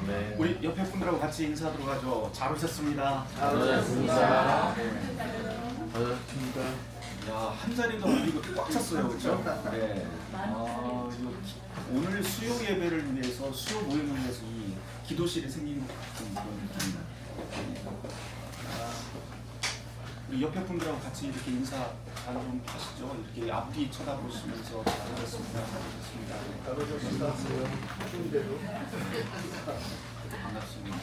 네. 우리 옆에 분들하고 같이 인사하도록 하죠. 잘 오셨습니다. 잘 오셨습니다. 네. 반갑습니다. 야, 한 자리도 이거 꽉 찼어요, 그렇죠? 네. 이거 오늘 수요 예배를 위해서 수요 모임을 위해서 이 기도실이 생긴 것 같은 그런 느낌입니다. 우리 옆에 분들하고 같이 이렇게 인사 잘 좀 하시죠. 이렇게 앞뒤 쳐다보시면서 잘 오셨습니다. 잘 오셨습니다. 반갑습니다.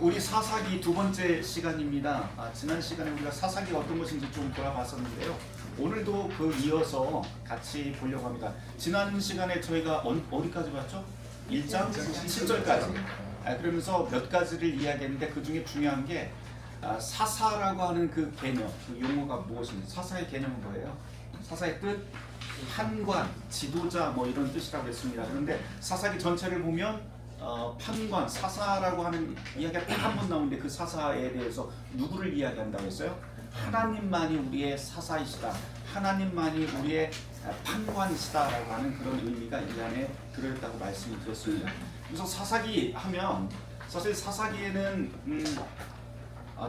우리 사사기 두 번째 시간입니다. 지난 시간에 우리가 사사기가 어떤 것인지 좀 돌아봤었는데요. 오늘도 그 이어서 같이 보려고 합니다. 지난 시간에 저희가 어디까지 봤죠? 1장 7절까지. 그러면서 몇 가지를 이야기했는데 그 중에 중요한 게 사사라고 하는 그 개념, 그 용어가 무엇인지. 사사의 개념은 뭐예요? 사사의 뜻, 판관, 지도자 뭐 이런 뜻이라고 했습니다. 그런데 사사기 전체를 보면 판관, 사사라고 하는 이야기가 딱 한 번 나오는데 그 사사에 대해서 누구를 이야기한다고 했어요? 하나님만이 우리의 사사이시다. 하나님만이 우리의 판관이시다라고 하는 그런 의미가 이 안에 들어있다고 말씀을 드렸습니다. 그래서 사사기 하면 사실 사사기에는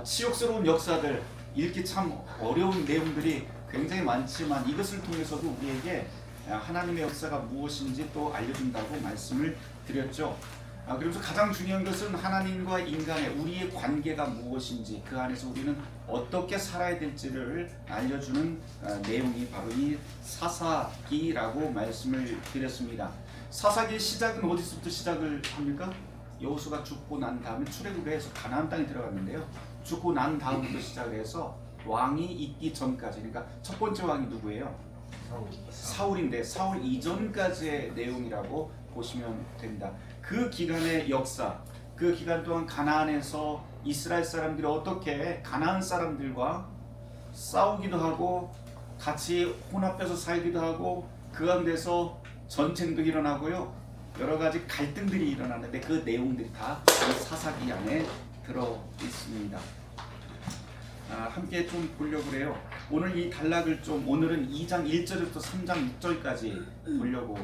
치욕스러운 역사들, 읽기 참 어려운 내용들이 굉장히 많지만 이것을 통해서도 우리에게 하나님의 역사가 무엇인지 또 알려준다고 말씀을 드렸죠. 그래서 가장 중요한 것은 하나님과 인간의 우리의 관계가 무엇인지 그 안에서 우리는 어떻게 살아야 될지를 알려주는 내용이 바로 이 사사기라고 말씀을 드렸습니다. 사사기의 시작은 어디서부터 시작을 합니까? 여호수아가 죽고 난 다음에 출애굽을 해서 가나안 땅에 들어갔는데요. 죽고 난 다음부터 시작을 해서 왕이 있기 전까지, 그러니까 첫 번째 왕이 누구예요? 사울인데 사울 이전까지의 내용이라고 보시면 됩니다. 그 기간의 역사, 그 기간 동안 가나안에서 이스라엘 사람들이 어떻게 가나안 사람들과 싸우기도 하고 같이 혼합해서 살기도 하고 그 가운데서 전쟁도 일어나고요. 여러 가지 갈등들이 일어나는데 그 내용들이 다 이 사사기 안에 들어 있습니다. 함께 좀 보려고 해요. 오늘 이 단락을 오늘은 2장 1절부터 3장 6절까지 보려고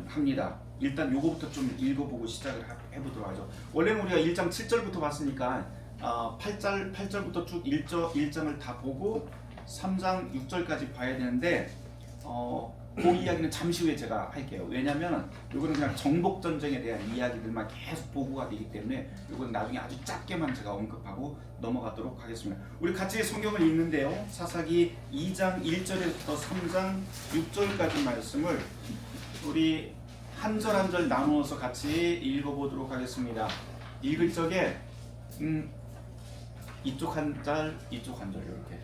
합니다. 일단 요거부터 좀 읽어보고 시작을 해보도록 하죠. 원래는 우리가 1장 7절부터 봤으니까 8절부터 쭉 1장을 다 보고 3장 6절까지 봐야 되는데 그 이야기는 잠시 후에 제가 할게요. 왜냐하면 이거는 그냥 정복 전쟁에 대한 이야기들만 계속 보고가 되기 때문에 이거는 나중에 아주 짧게만 제가 언급하고 넘어가도록 하겠습니다. 우리 같이 성경을 읽는데요. 사사기 2장 1절에서 3장 6절까지 말씀을 우리 한 절 한 절 나누어서 같이 읽어보도록 하겠습니다. 읽을 적에 이쪽 한 절, 이쪽 한 절 이렇게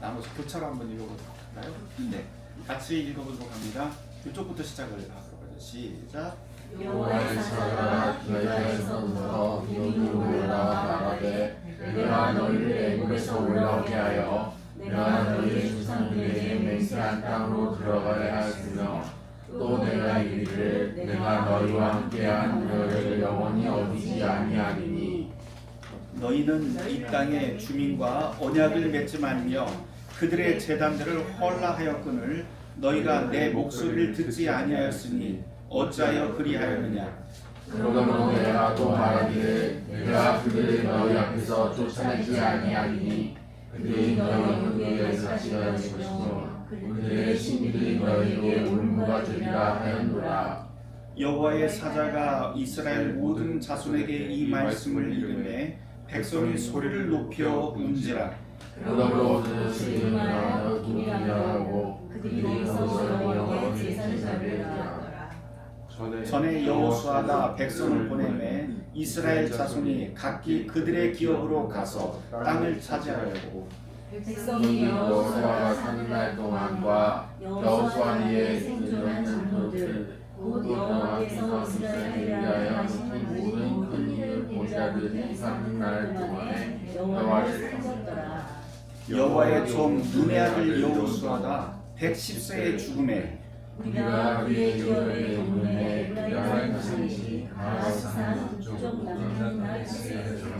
나눠서 교차로 한번 읽어볼까요? 네. 같이 읽어보도록 합니다. 이쪽부터 시작을 하도록 하죠. 시작. 여호와의 사자가 기브야에서부터 여기로 올라와 말하되 내가 너희를 애굽에서 올라오게 하여 내가 너희의 조상들에게 맹세한 땅으로 들어가야 하였으며 또 내가 이르기를 내가 너희와 함께한 너희를 영원히 어기지 아니하리니 너희는 이 땅의 주민과 언약을 맺지 말며 그들의 제단들을 헐라하였거늘 너희가 내 목소리를 듣지 아니하였으니 어찌하여 그리하였느냐. 그러므로 내가 또 말하기를 내가 그들을 너희 앞에서 쫓아내지 아니하리니 그들이 너희 위에 사시려 것이며 그들의 신들이 너희에게 울무가 되리라 하였노라. 여호와의 사자가 이스라엘 모든 자손에게 이 말씀을 이르매 백성이 소리를 높여 운지라. 그러므로 그들을 일어나여 기미하고 그들이 거기서 여호와의 제사를 드리라. 전에 여호수아가 백성을 보내매 이스라엘 자손이 각기 그들의 기업으로 가서 땅을 차지하였고 백성이 여호수아가 사는 날 동안과 여호수아 뒤에 생존한 장로들 곧 여호와께서 이스라엘을 위하여 하신 모든 큰 일을 본 자들이 사는 날 동안에 여호와를 섬겼더라. 여호와의 종 눈의 아들 여호수아가 110세의 죽음에 우리가 그의 기업에 있는데 우리가 것이 가나안 북쪽 남는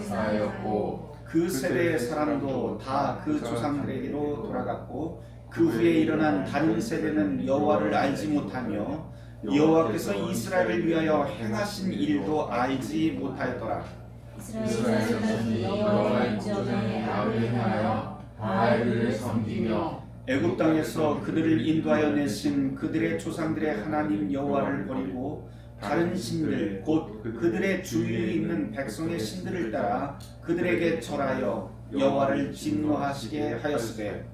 나라였고 그 세대의 사람도 다 그 조상들에게로 돌아갔고 그 후에 일어난 다른 세대는 여호와를 알지 못하며 여호와께서 이스라엘을 위하여 행하신 일도 알지 못하였더라. 이스라엘 자손이 여호와의 전에 악을 행하여 바알을 섬기며 애굽 땅에서 그들을 인도하여 내신 그들의 조상들의 하나님 여호와를 버리고 다른 신들 곧 그들의 주위에 있는 백성의 신들을 따라 그들에게 절하여 여호와를 진노하시게 하였으되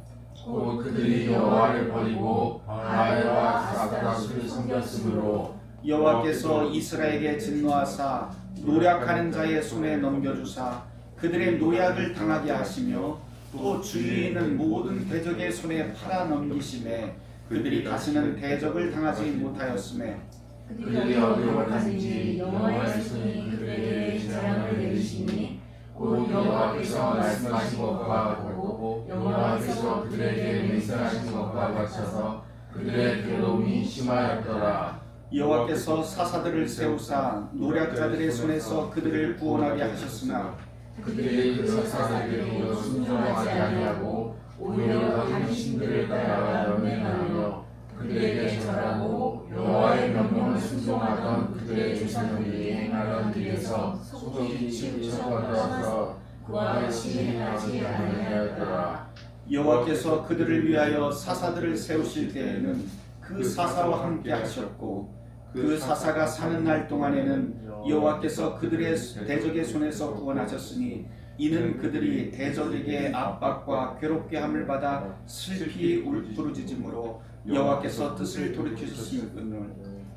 곧 그들이 여호와를 버리고 바알과 아스타롯을 섬겼으므로 여호와께서 이스라엘에게 진노하사 노략하는 자의 손에 넘겨주사 그들의 노약을 당하게 하시며 또 주위에 있는 모든 대적의 손에 팔아 넘기심에 그들이 다시는 대적을 당하지 못하였음에 그들이 어디로 가든지 여호와의 손이 그들에게 재앙을 내리시니 곧 여호와께서 말씀하신 것과 같고 여호와께서 그들에게 맹세하신 것과 같아서 그들의 괴로움이 심하였더라. 여호와께서 사사들을 세우사 노략자들의 손에서 그들을 구원하게 하셨으나 그들이 그 사사들에게 순종하지 아니하고 오히려 다른 신들을 따라 연맹하며 그들에게 절하고 여호와의 명령을 순종하던 그들의 조상들이 행하던 길에서 속히 치우쳐버려서 그와 같이 행하지 아니하였더라. 여호와께서 그들을 위하여 사사들을 세우실 때에는 그 사사와 함께 하셨고 그 사사가 사는 날 동안에는 여호와께서 그들의 대적의 손에서 구원하셨으니 이는 그들이 대적에게 압박과 괴롭게 함을 받아 슬피 부르짖음으로 여호와께서 뜻을 돌이키셨음을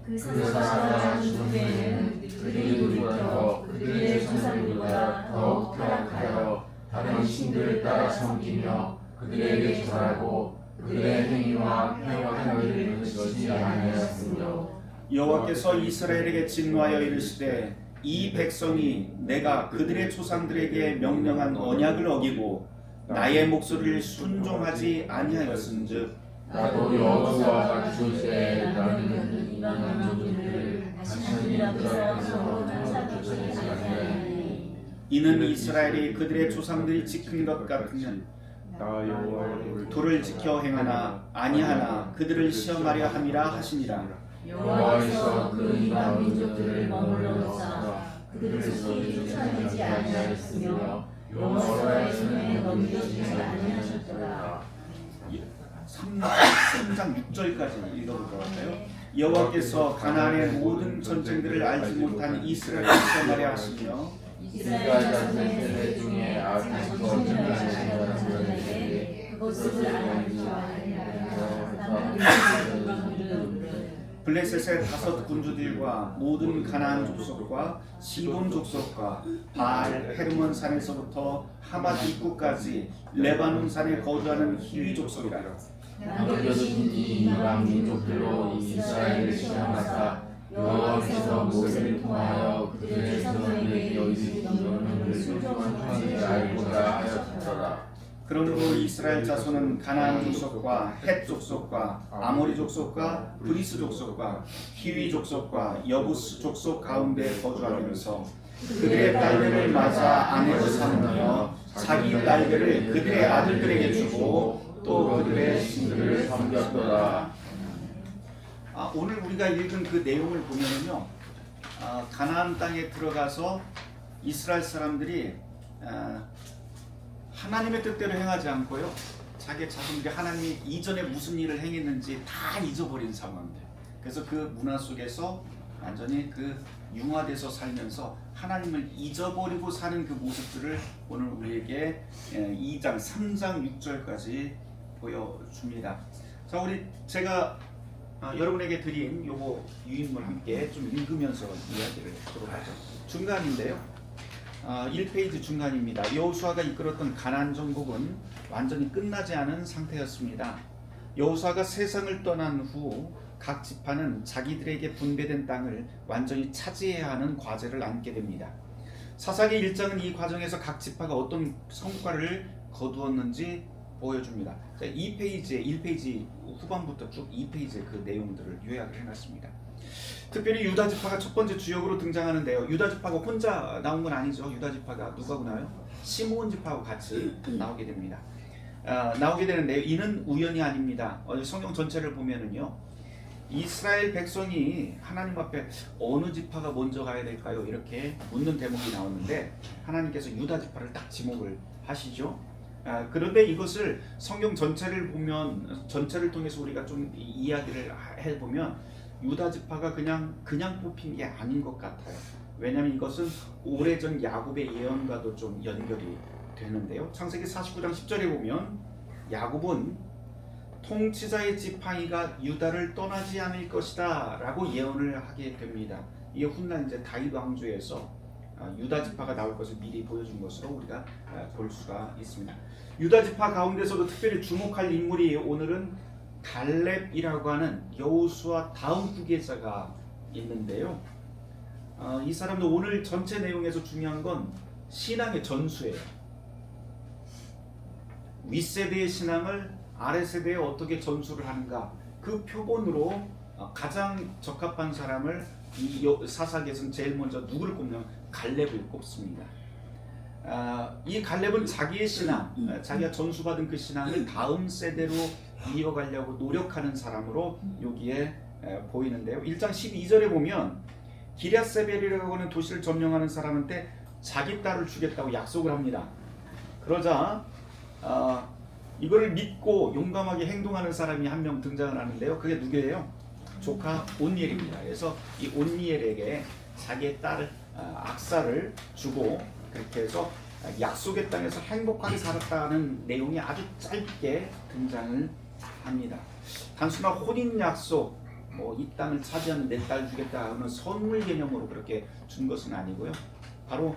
그 사사가 죽은 후에는 그들이 돌이켜 그들의 조상들보다 더욱 타락하여 다른 신들을 따라 섬기며 그들에게 절하고 그들의 행위와 행위를 그치지 아니하였으며 여호와께서 이스라엘에게 진노하여 이르시되 이 백성이 내가 그들의 조상들에게 명령한 언약을 어기고 나의 목소리를 순종하지 아니하였은즉 나도 여호수아가 죽을 때 나는 이방 민족들을 다시 하나님 앞에서 쫓아주지 아니하리니 이는 이스라엘이 그들의 조상들이 지킨 것 같으면 나 여호와의 도를 지켜 행하나 아니하나 그들을 시험하려 함이라 하시니라. 여호와께서 그 이방 민족들을 머물러 두사 그들을 속히 쫓아내지 아니하였으며 여호와의 손에 넘겨주지 아니하셨더라. 3장 6절까지 읽어보도록 할까요? 여호와께서 가나안의 모든 전쟁들을 알지 못한 이스라엘을 시험하려 하시며 이스라엘 자손의 세대 중에 아직 거짓말하는 자들에게 그것을 알지 아니하였으며 블레셋의 5 군주들과 모든 가나안 족속과 시돈 족속과 바알 헤르몬 산에서부터 하맛 입구까지 레바논 산에 거주하는 히위 족속이라. 남겨진 이 이방 민족들로 이스라엘을 시험하사 여호와께서 모세를 통하여 그들의 조상들에게 여기신 명령을 순종하지 알고자 하였더라. 그러므로 이스라엘 자손은 가나안 족속과 헷 족속과 아모리 족속과 브리스 족속과 히위 족속과 여부스 족속 가운데 거주하면서 그들의 딸들을 맞아 아내로 삼으며 자기 딸들을 그들의 아들들에게 주고 또 그들의 신들을 섬겼더라. 오늘 우리가 읽은 그 내용을 보면은요, 가나안 땅에 들어가서 이스라엘 사람들이 하나님의 뜻대로 행하지 않고요, 자기 자손들이 하나님이 이전에 무슨 일을 행했는지 다 잊어버린 상황들. 그래서 그 문화 속에서 완전히 그 융화돼서 살면서 하나님을 잊어버리고 사는 그 모습들을 오늘 우리에게 2장, 3장, 6절까지 보여줍니다. 자, 제가 여러분에게 드린 요거 유인물 함께 좀 읽으면서 이야기를 하도록 하죠. 중간인데요. 1페이지 중간입니다. 여호수아가 이끌었던 가나안 정복은 완전히 끝나지 않은 상태였습니다. 여호수아가 세상을 떠난 후 각 지파는 자기들에게 분배된 땅을 완전히 차지해야 하는 과제를 안게 됩니다. 사사기 1장은 이 과정에서 각 지파가 어떤 성과를 거두었는지 보여줍니다. 2페이지에 1페이지 후반부터 쭉 2페이지에 그 내용들을 요약을 해놨습니다. 특별히 유다 지파가 첫 번째 주역으로 등장하는데요. 유다 지파가 혼자 나온 건 아니죠. 유다 지파가 누구하고 나와요? 시므온 지파하고 같이 나오게 됩니다. 이는 우연이 아닙니다. 성경 전체를 보면은요, 이스라엘 백성이 하나님 앞에 어느 지파가 먼저 가야 될까요? 이렇게 묻는 대목이 나오는데 하나님께서 유다 지파를 딱 지목을 하시죠. 그런데 이것을 성경 전체를 보면 전체를 통해서 우리가 좀 이야기를 해보면 유다 지파가 그냥 뽑힌 게 아닌 것 같아요. 왜냐하면 이것은 오래전 야곱의 예언과도 좀 연결이 되는데요. 창세기 49장 10절에 보면 야곱은 통치자의 지팡이가 유다를 떠나지 않을 것이다 라고 예언을 하게 됩니다. 이게 훗날 이제 다윗 왕조에서 유다 지파가 나올 것을 미리 보여준 것으로 우리가 볼 수가 있습니다. 유다 지파 가운데서도 특별히 주목할 인물이 오늘은 갈렙이라고 하는 여호수아 다음 후계자가 있는데요. 이 사람도 오늘 전체 내용에서 중요한 건 신앙의 전수예요. 윗세대의 신앙을 아래세대에 어떻게 전수를 하는가, 그 표본으로 가장 적합한 사람을 이 사사기에서는 제일 먼저 누구를 꼽냐면 갈렙을 꼽습니다. 이 갈렙은 자기의 신앙, 자기가 전수받은 그 신앙을 다음 세대로 이어가려고 노력하는 사람으로 여기에 보이는데요. 1장 12절에 보면 기럇세벨이라고 하는 도시를 점령하는 사람한테 자기 딸을 주겠다고 약속을 합니다. 그러자 이거를 믿고 용감하게 행동하는 사람이 한 명 등장을 하는데요. 그게 누구예요? 조카 온니엘입니다. 그래서 이 온니엘에게 자기의 딸 악사를 주고 그렇게 해서 약속의 땅에서 행복하게 살았다는 내용이 아주 짧게 등장을 합니다. 단순한 혼인 약속, 이 땅을 차지하는 내 딸 주겠다 하는 선물 개념으로 그렇게 준 것은 아니고요. 바로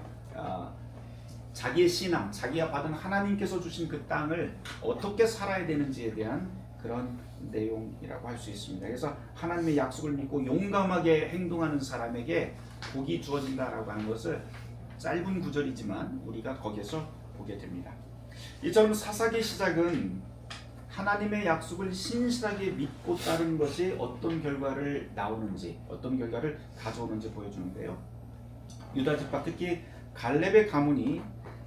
자기의 신앙, 자기가 받은 하나님께서 주신 그 땅을 어떻게 살아야 되는지에 대한 그런 내용이라고 할 수 있습니다. 그래서 하나님의 약속을 믿고 용감하게 행동하는 사람에게 복이 주어진다라고 하는 것을 짧은 구절이지만 우리가 거기에서 보게 됩니다. 이처럼 사사기 시작은 하나님의 약속을 신실하게 믿고 따르는 것이 어떤 결과를 나오는지, 어떤 결과를 가져오는지 보여주는데요. 유다 지파, 특히 갈렙의 가문이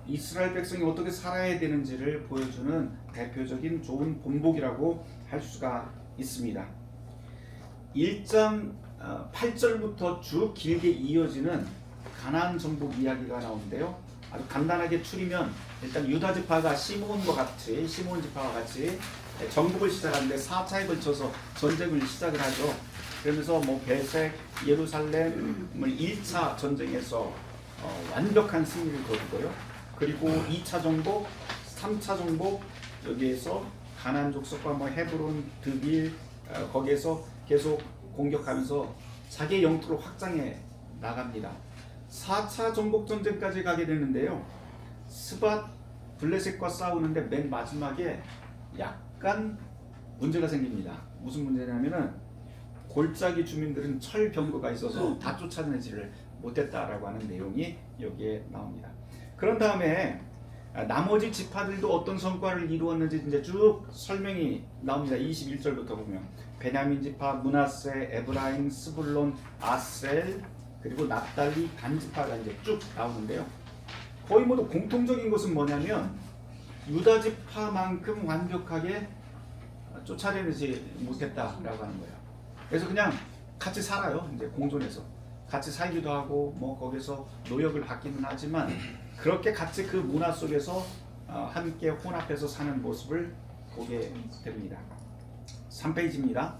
이스라엘 백성이 어떻게 살아야 되는지를 보여주는 대표적인 좋은 본보기라고 할 수가 있습니다. 1장 8절부터 쭉 길게 이어지는 가나안 정복 이야기가 나오는데요. 아주 간단하게 추리면 일단 유다 지파가 시므온 지파와 같이 정복을 시작하는데 4차에 걸쳐서 전쟁을 시작을 하죠. 그러면서 베색, 예루살렘을 1차 전쟁에서 완벽한 승리를 거두고요. 그리고 2차 정복, 3차 정복, 여기에서 가나안 족속과 헤브론, 드빌 거기에서 계속 공격하면서 자기의 영토로 확장해 나갑니다. 4차 정복 전쟁까지 가게 되는데요. 스밧 블레셋과 싸우는데 맨 마지막에 약간 문제가 생깁니다. 무슨 문제냐면은 골짜기 주민들은 철 병거가 있어서 다 쫓아내지를 못했다라고 하는 내용이 여기에 나옵니다. 그런 다음에 나머지 지파들도 어떤 성과를 이루었는지 이제 쭉 설명이 나옵니다. 21절부터 보면 베냐민 지파, 므낫세, 에브라임, 스불론, 아셀, 그리고 납달리, 단 지파가 이제 쭉 나오는데요. 거의 모두 공통적인 것은 뭐냐면 유다 지파만큼 완벽하게 쫓아내지 못했다라고 하는 거예요. 그래서 그냥 같이 살아요. 이제 공존해서 같이 살기도 하고 거기서 노역을 받기는 하지만 그렇게 같이 그 문화 속에서 함께 혼합해서 사는 모습을 보게 됩니다. 3페이지입니다.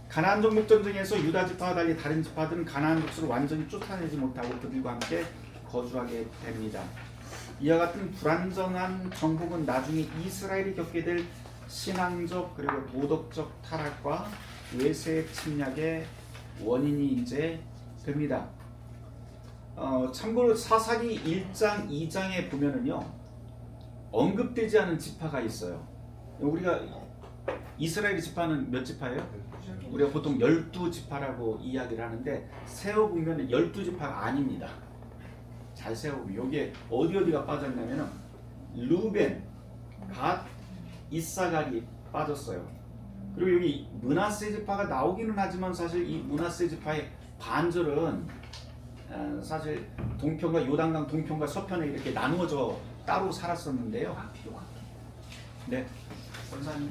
가나안 정복 전쟁에서 유다 지파와 달리 다른 지파들은 가나안 족속을 완전히 쫓아내지 못하고 그들과 함께 거주하게 됩니다. 이와 같은 불완전한 정복은 나중에 이스라엘이 겪게 될 신앙적 그리고 도덕적 타락과 외세 침략의 원인이 이제 됩니다. 참고로 사사기 1장, 2장에 보면은요 언급되지 않은 지파가 있어요. 우리가 이스라엘 지파는 몇 지파예요? 우리가 보통 12지파라고 이야기를 하는데 세어보면 12지파가 아닙니다. 잘 세어보면 여기에 어디가 빠졌냐면 루벤, 갓, 이사갈이 빠졌어요. 그리고 여기 므낫세 지파가 나오기는 하지만 사실 이 므낫세 지파의 반절은 사실 동편과 요단강 동편과 서편에 이렇게 나누어져 따로 살았었는데요. 네, 원사님.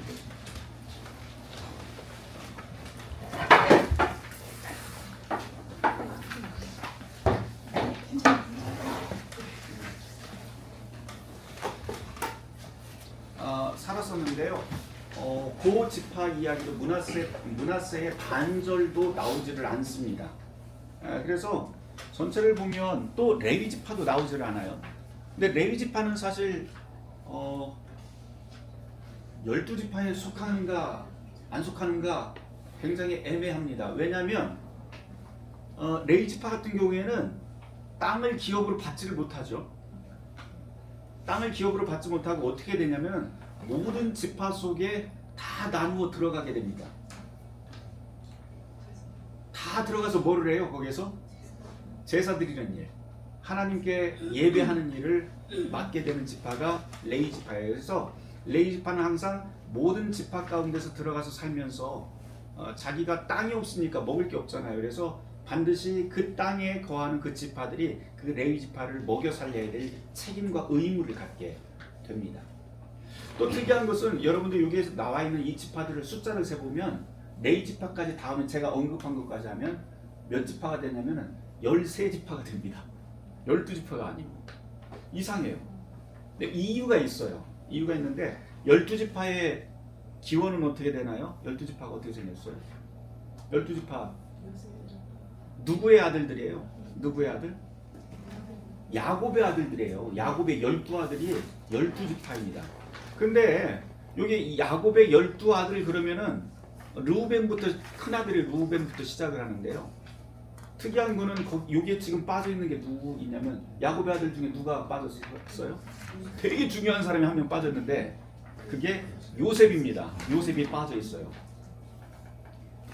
그 지파 이야기도 므낫세의 반절도 나오지를 않습니다. 그래서 전체를 보면 또 레위 지파도 나오지를 않아요. 근데 레위 지파는 사실 12지파에 속하는가 안 속하는가 굉장히 애매합니다. 왜냐하면 레위 지파 같은 경우에는 땅을 기업으로 받지를 못하죠. 땅을 기업으로 받지 못하고 어떻게 되냐면 모든 지파 속에 다 나누어 들어가게 됩니다. 다 들어가서 뭐를 해요? 거기서 제사 드리는 일, 하나님께 예배하는 일을 맡게 되는 지파가 레위 지파예요. 그래서 레위 지파는 항상 모든 지파 가운데서 들어가서 살면서 자기가 땅이 없으니까 먹을 게 없잖아요. 그래서 반드시 그 땅에 거하는 그 지파들이 그 레위 지파를 먹여 살려야 될 책임과 의무를 갖게 됩니다. 또 특이한 것은 여러분들 여기에 나와 있는 이 지파들을 숫자를 세보면 레위 지파까지 다 하면 제가 언급한 것까지 하면 몇 지파가 되냐면 13지파가 됩니다. 12지파가 아닙니다. 이상해요. 근데 이유가 있어요. 이유가 있는데 12지파의 기원은 어떻게 되나요? 12지파가 어떻게 생겼어요? 12지파 누구의 아들들이에요? 누구의 아들? 야곱의 아들들이에요. 야곱의 12아들이 12지파입니다. 근데 여기 야곱의 12아들 그러면은 르우벤부터 큰아들이 르우벤부터 시작을 하는데요. 특이한 거는 여기에 지금 빠져있는 게 누구이냐면 야곱의 아들 중에 누가 빠졌어요? 되게 중요한 사람이 한 명 빠졌는데 그게 요셉입니다. 요셉이 빠져있어요.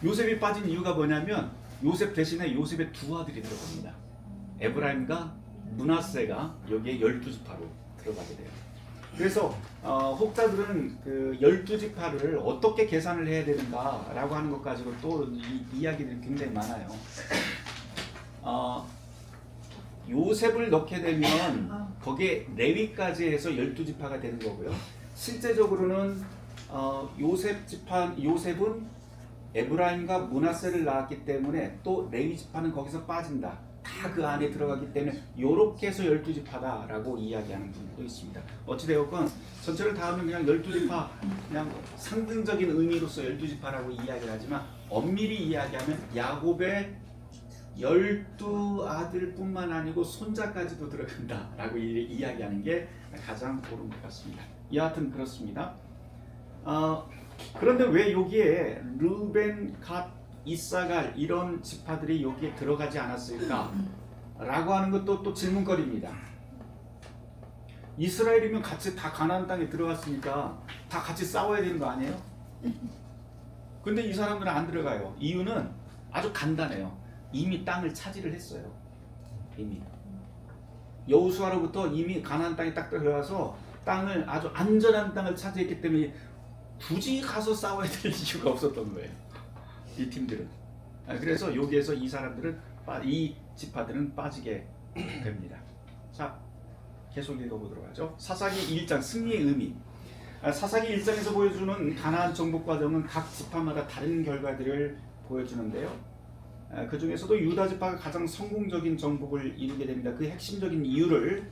요셉이 빠진 이유가 뭐냐면 요셉 대신에 요셉의 두 아들이 들어갑니다. 에브라임과 므낫세가 여기에 12지파로 들어가게 돼요. 그래서 혹자들은 그 12지파를 어떻게 계산을 해야 되는가라고 하는 것 가지고 또 이야기들이 굉장히 많아요. 요셉을 넣게 되면 거기에 레위까지 해서 12지파가 되는 거고요. 실제적으로는 요셉은 에브라임과 므낫세를 낳았기 때문에 또 레위 지파는 거기서 빠진다. 다 그 안에 들어가기 때문에 요렇게 해서 12지파다라고 이야기하는 분도 있습니다. 어찌되었건 전체를 다 하면 그냥 12지파 그냥 상징적인 의미로서 12지파라고 이야기를 하지만 엄밀히 이야기하면 야곱의 12아들뿐만 아니고 손자까지도 들어간다라고 이야기하는 게 가장 옳은 것 같습니다. 여하튼 그렇습니다. 그런데 왜 여기에 르벤, 갓, 이사갈 이런 지파들이 여기에 들어가지 않았을까? 라고 하는 것도 또 질문거리입니다. 이스라엘이면 같이 다 가나안 땅에 들어갔으니까 다 같이 싸워야 되는 거 아니에요? 근데 이 사람들은 안 들어가요. 이유는 아주 간단해요. 이미 땅을 차지를 했어요. 이미 여호수아로부터 이미 가나안 땅에 딱 들어가서 땅을 아주 안전한 땅을 차지했기 때문에 굳이 가서 싸워야 될 이유가 없었던 거예요. 이 팀들은. 그래서 여기에서 이 사람들은 이 지파들은 빠지게 됩니다. 자, 계속 읽어보도록 하죠. 사사기 1장 승리의 의미. 사사기 1장에서 보여주는 가나안 정복 과정은 각 지파마다 다른 결과들을 보여주는데요. 그 중에서도 유다 지파가 가장 성공적인 정복을 이루게 됩니다. 그 핵심적인 이유를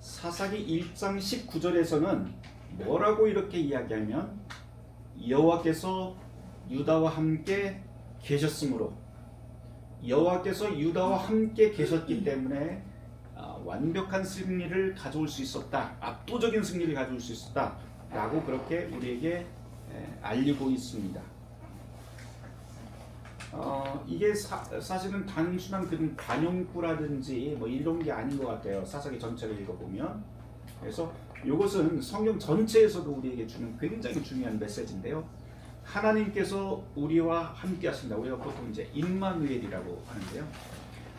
사사기 1장 19절에서는 뭐라고 이렇게 이야기하면 여호와께서 유다와 함께 계셨으므로 여호와께서 유다와 함께 계셨기 때문에 완벽한 승리를 가져올 수 있었다. 압도적인 승리를 가져올 수 있었다. 라고 그렇게 우리에게 알리고 있습니다. 이게 사실은 단순한 그런 관용구라든지 뭐 이런 게 아닌 것 같아요. 사사기 전체를 읽어보면. 그래서 이것은 성경 전체에서도 우리에게 주는 굉장히 중요한 메시지인데요. 하나님께서 우리와 함께 하신다. 우리가 보통 이제 임마누엘이라고 하는데요.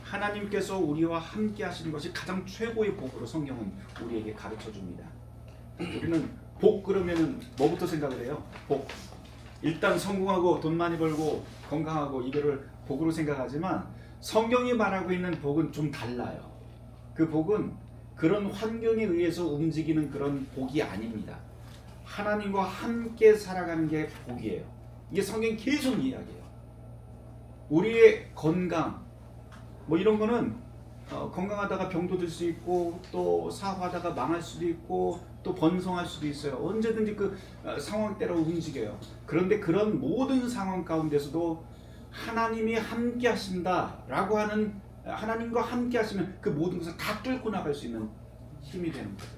하나님께서 우리와 함께 하시는 것이 가장 최고의 복으로 성경은 우리에게 가르쳐 줍니다. 우리는 복 그러면은 뭐부터 생각을 해요? 복. 일단 성공하고 돈 많이 벌고 건강하고 이거를 복으로 생각하지만 성경이 말하고 있는 복은 좀 달라요. 그 복은 그런 환경에 의해서 움직이는 그런 복이 아닙니다. 하나님과 함께 살아가는 게 복이에요. 이게 성경이 계속 이야기해요. 우리의 건강 뭐 이런 거는 건강하다가 병도 들 수 있고 또 사업하다가 망할 수도 있고 또 번성할 수도 있어요. 언제든지 그 상황대로 움직여요. 그런데 그런 모든 상황 가운데서도 하나님이 함께 하신다라고 하는, 하나님과 함께 하시면 그 모든 것을 다 뚫고 나갈 수 있는 힘이 되는 거죠.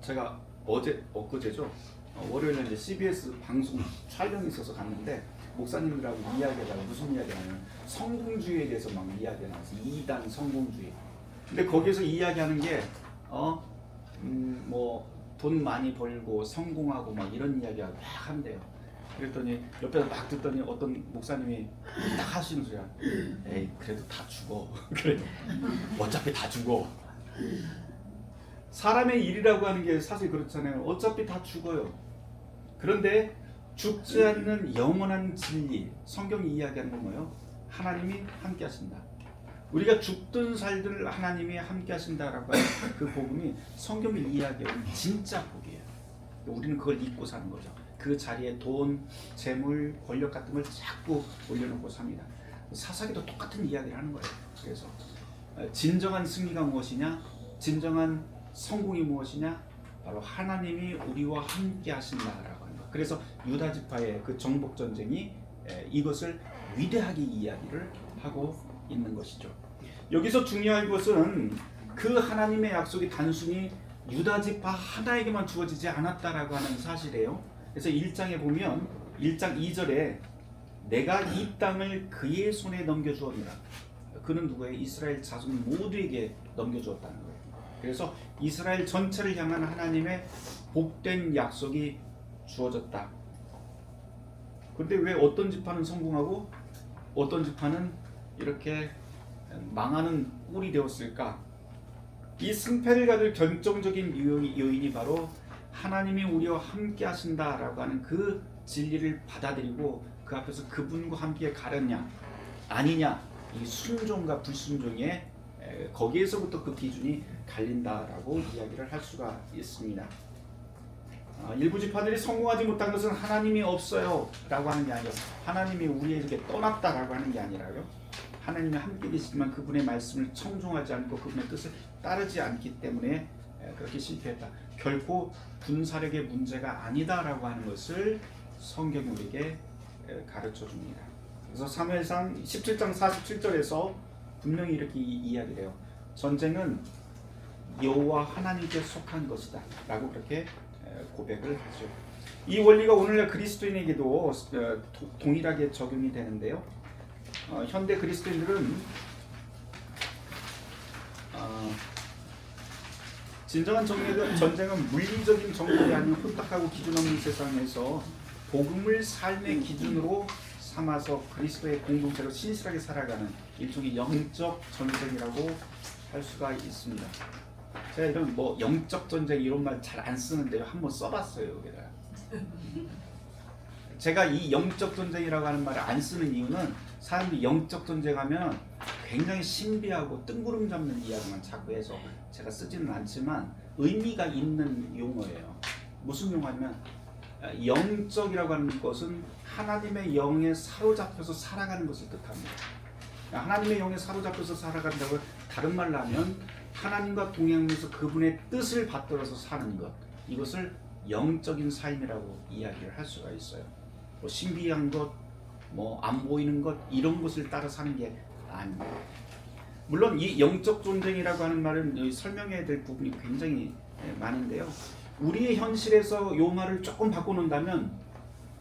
제가 엊그제죠. 월요일에 이제 CBS 방송 촬영이 있어서 갔는데 목사님들하고 이야기하다가 무슨 이야기하냐면 성공주의에 대해서 막 이야기가 나왔어요. 2단 성공주의. 근데 거기에서 이야기하는 게 뭐 돈 많이 벌고 성공하고 막 이런 이야기가 막 한대요. 그랬더니 옆에서 막 듣더니 어떤 목사님이 딱 하시는 소리야. 에이 그래도 다 죽어. 그래. 어차피 다 죽어. 사람의 일이라고 하는 게 사실 그렇잖아요. 어차피 다 죽어요. 그런데 죽지 않는 영원한 진리, 성경이 이야기하는 건 뭐예요? 하나님이 함께 하신다. 우리가 죽든 살든 하나님이 함께 하신다라고 하는 그 복음이 성경이 이야기하는 진짜 복이에요. 우리는 그걸 믿고 사는 거죠. 그 자리에 돈, 재물, 권력 같은 걸 자꾸 올려놓고 삽니다. 사사기도 똑같은 이야기를 하는 거예요. 그래서 진정한 승리가 무엇이냐? 진정한 성공이 무엇이냐? 바로 하나님이 우리와 함께 하신다라고 하는 것. 그래서 유다 지파의 그 정복 전쟁이 이것을 위대하게 이야기를 하고 있는 것이죠. 여기서 중요한 것은 그 하나님의 약속이 단순히 유다 지파 하나에게만 주어지지 않았다라고 하는 사실이에요. 그래서 1장에 보면 1장 2절에 내가 이 땅을 그의 손에 넘겨주었노라. 그는 누구예요? 이스라엘 자손 모두에게 넘겨주었다는 거예요. 그래서 이스라엘 전체를 향한 하나님의 복된 약속이 주어졌다. 그런데 왜 어떤 지파는 성공하고 어떤 지파는 이렇게 망하는 꼴이 되었을까? 이 승패를 가질 결정적인 요인이 바로 하나님이 우리와 함께 하신다라고 하는 그 진리를 받아들이고 그 앞에서 그분과 함께 가렸냐 아니냐, 이 순종과 불순종의 거기에서부터 그 기준이 갈린다라고 이야기를 할 수가 있습니다. 일부 지파들이 성공하지 못한 것은 하나님이 없어요 라고 하는 게 아니라 하나님이 우리에게 떠났다라고 하는 게 아니라요, 하나님이 함께 계시지만 그분의 말씀을 청종하지 않고 그분의 뜻을 따르지 않기 때문에 그렇게 실패했다. 결코 군사력의 문제가 아니다라고 하는 것을 성경이 우리에게 가르쳐 줍니다. 그래서 사무엘상 17장 47절에서 분명히 이렇게 이야기를 해요. 전쟁은 여호와 하나님께 속한 것이다 라고 그렇게 고백을 하죠. 이 원리가 오늘날 그리스도인에게도 동일하게 적용이 되는데요. 현대 그리스도인들은 진정한 전쟁은 물리적인 정복이 아닌 혼탁하고 기준 없는 세상에서 복음을 삶의 기준으로 삼아서 그리스도의 공동체로 신실하게 살아가는 일종의 영적 전쟁이라고 할 수가 있습니다. 제가 이런 뭐 영적 전쟁 이런 말 잘 안 쓰는데요. 한번 써봤어요. 여기다. 제가 이 영적 전쟁이라고 하는 말을 안 쓰는 이유는 사람들이 영적 전쟁하면 굉장히 신비하고 뜬구름 잡는 이야기만 자꾸 해서 제가 쓰지는 않지만 의미가 있는 용어예요. 무슨 용어냐면 영적이라고 하는 것은 하나님의 영에 사로잡혀서 살아가는 것을 뜻합니다. 하나님의 영에 사로잡혀서 살아간다고 다른 말로 하면 하나님과 동행하면서 그분의 뜻을 받들어서 사는 것, 이것을 영적인 삶이라고 이야기를 할 수가 있어요. 뭐 신비한 것, 뭐 안 보이는 것 이런 것을 따라 사는 게 아닙니다. 물론 이 영적 전쟁이라고 하는 말은 설명해야 될 부분이 굉장히 많은데요. 우리의 현실에서 이 말을 조금 바꿔놓는다면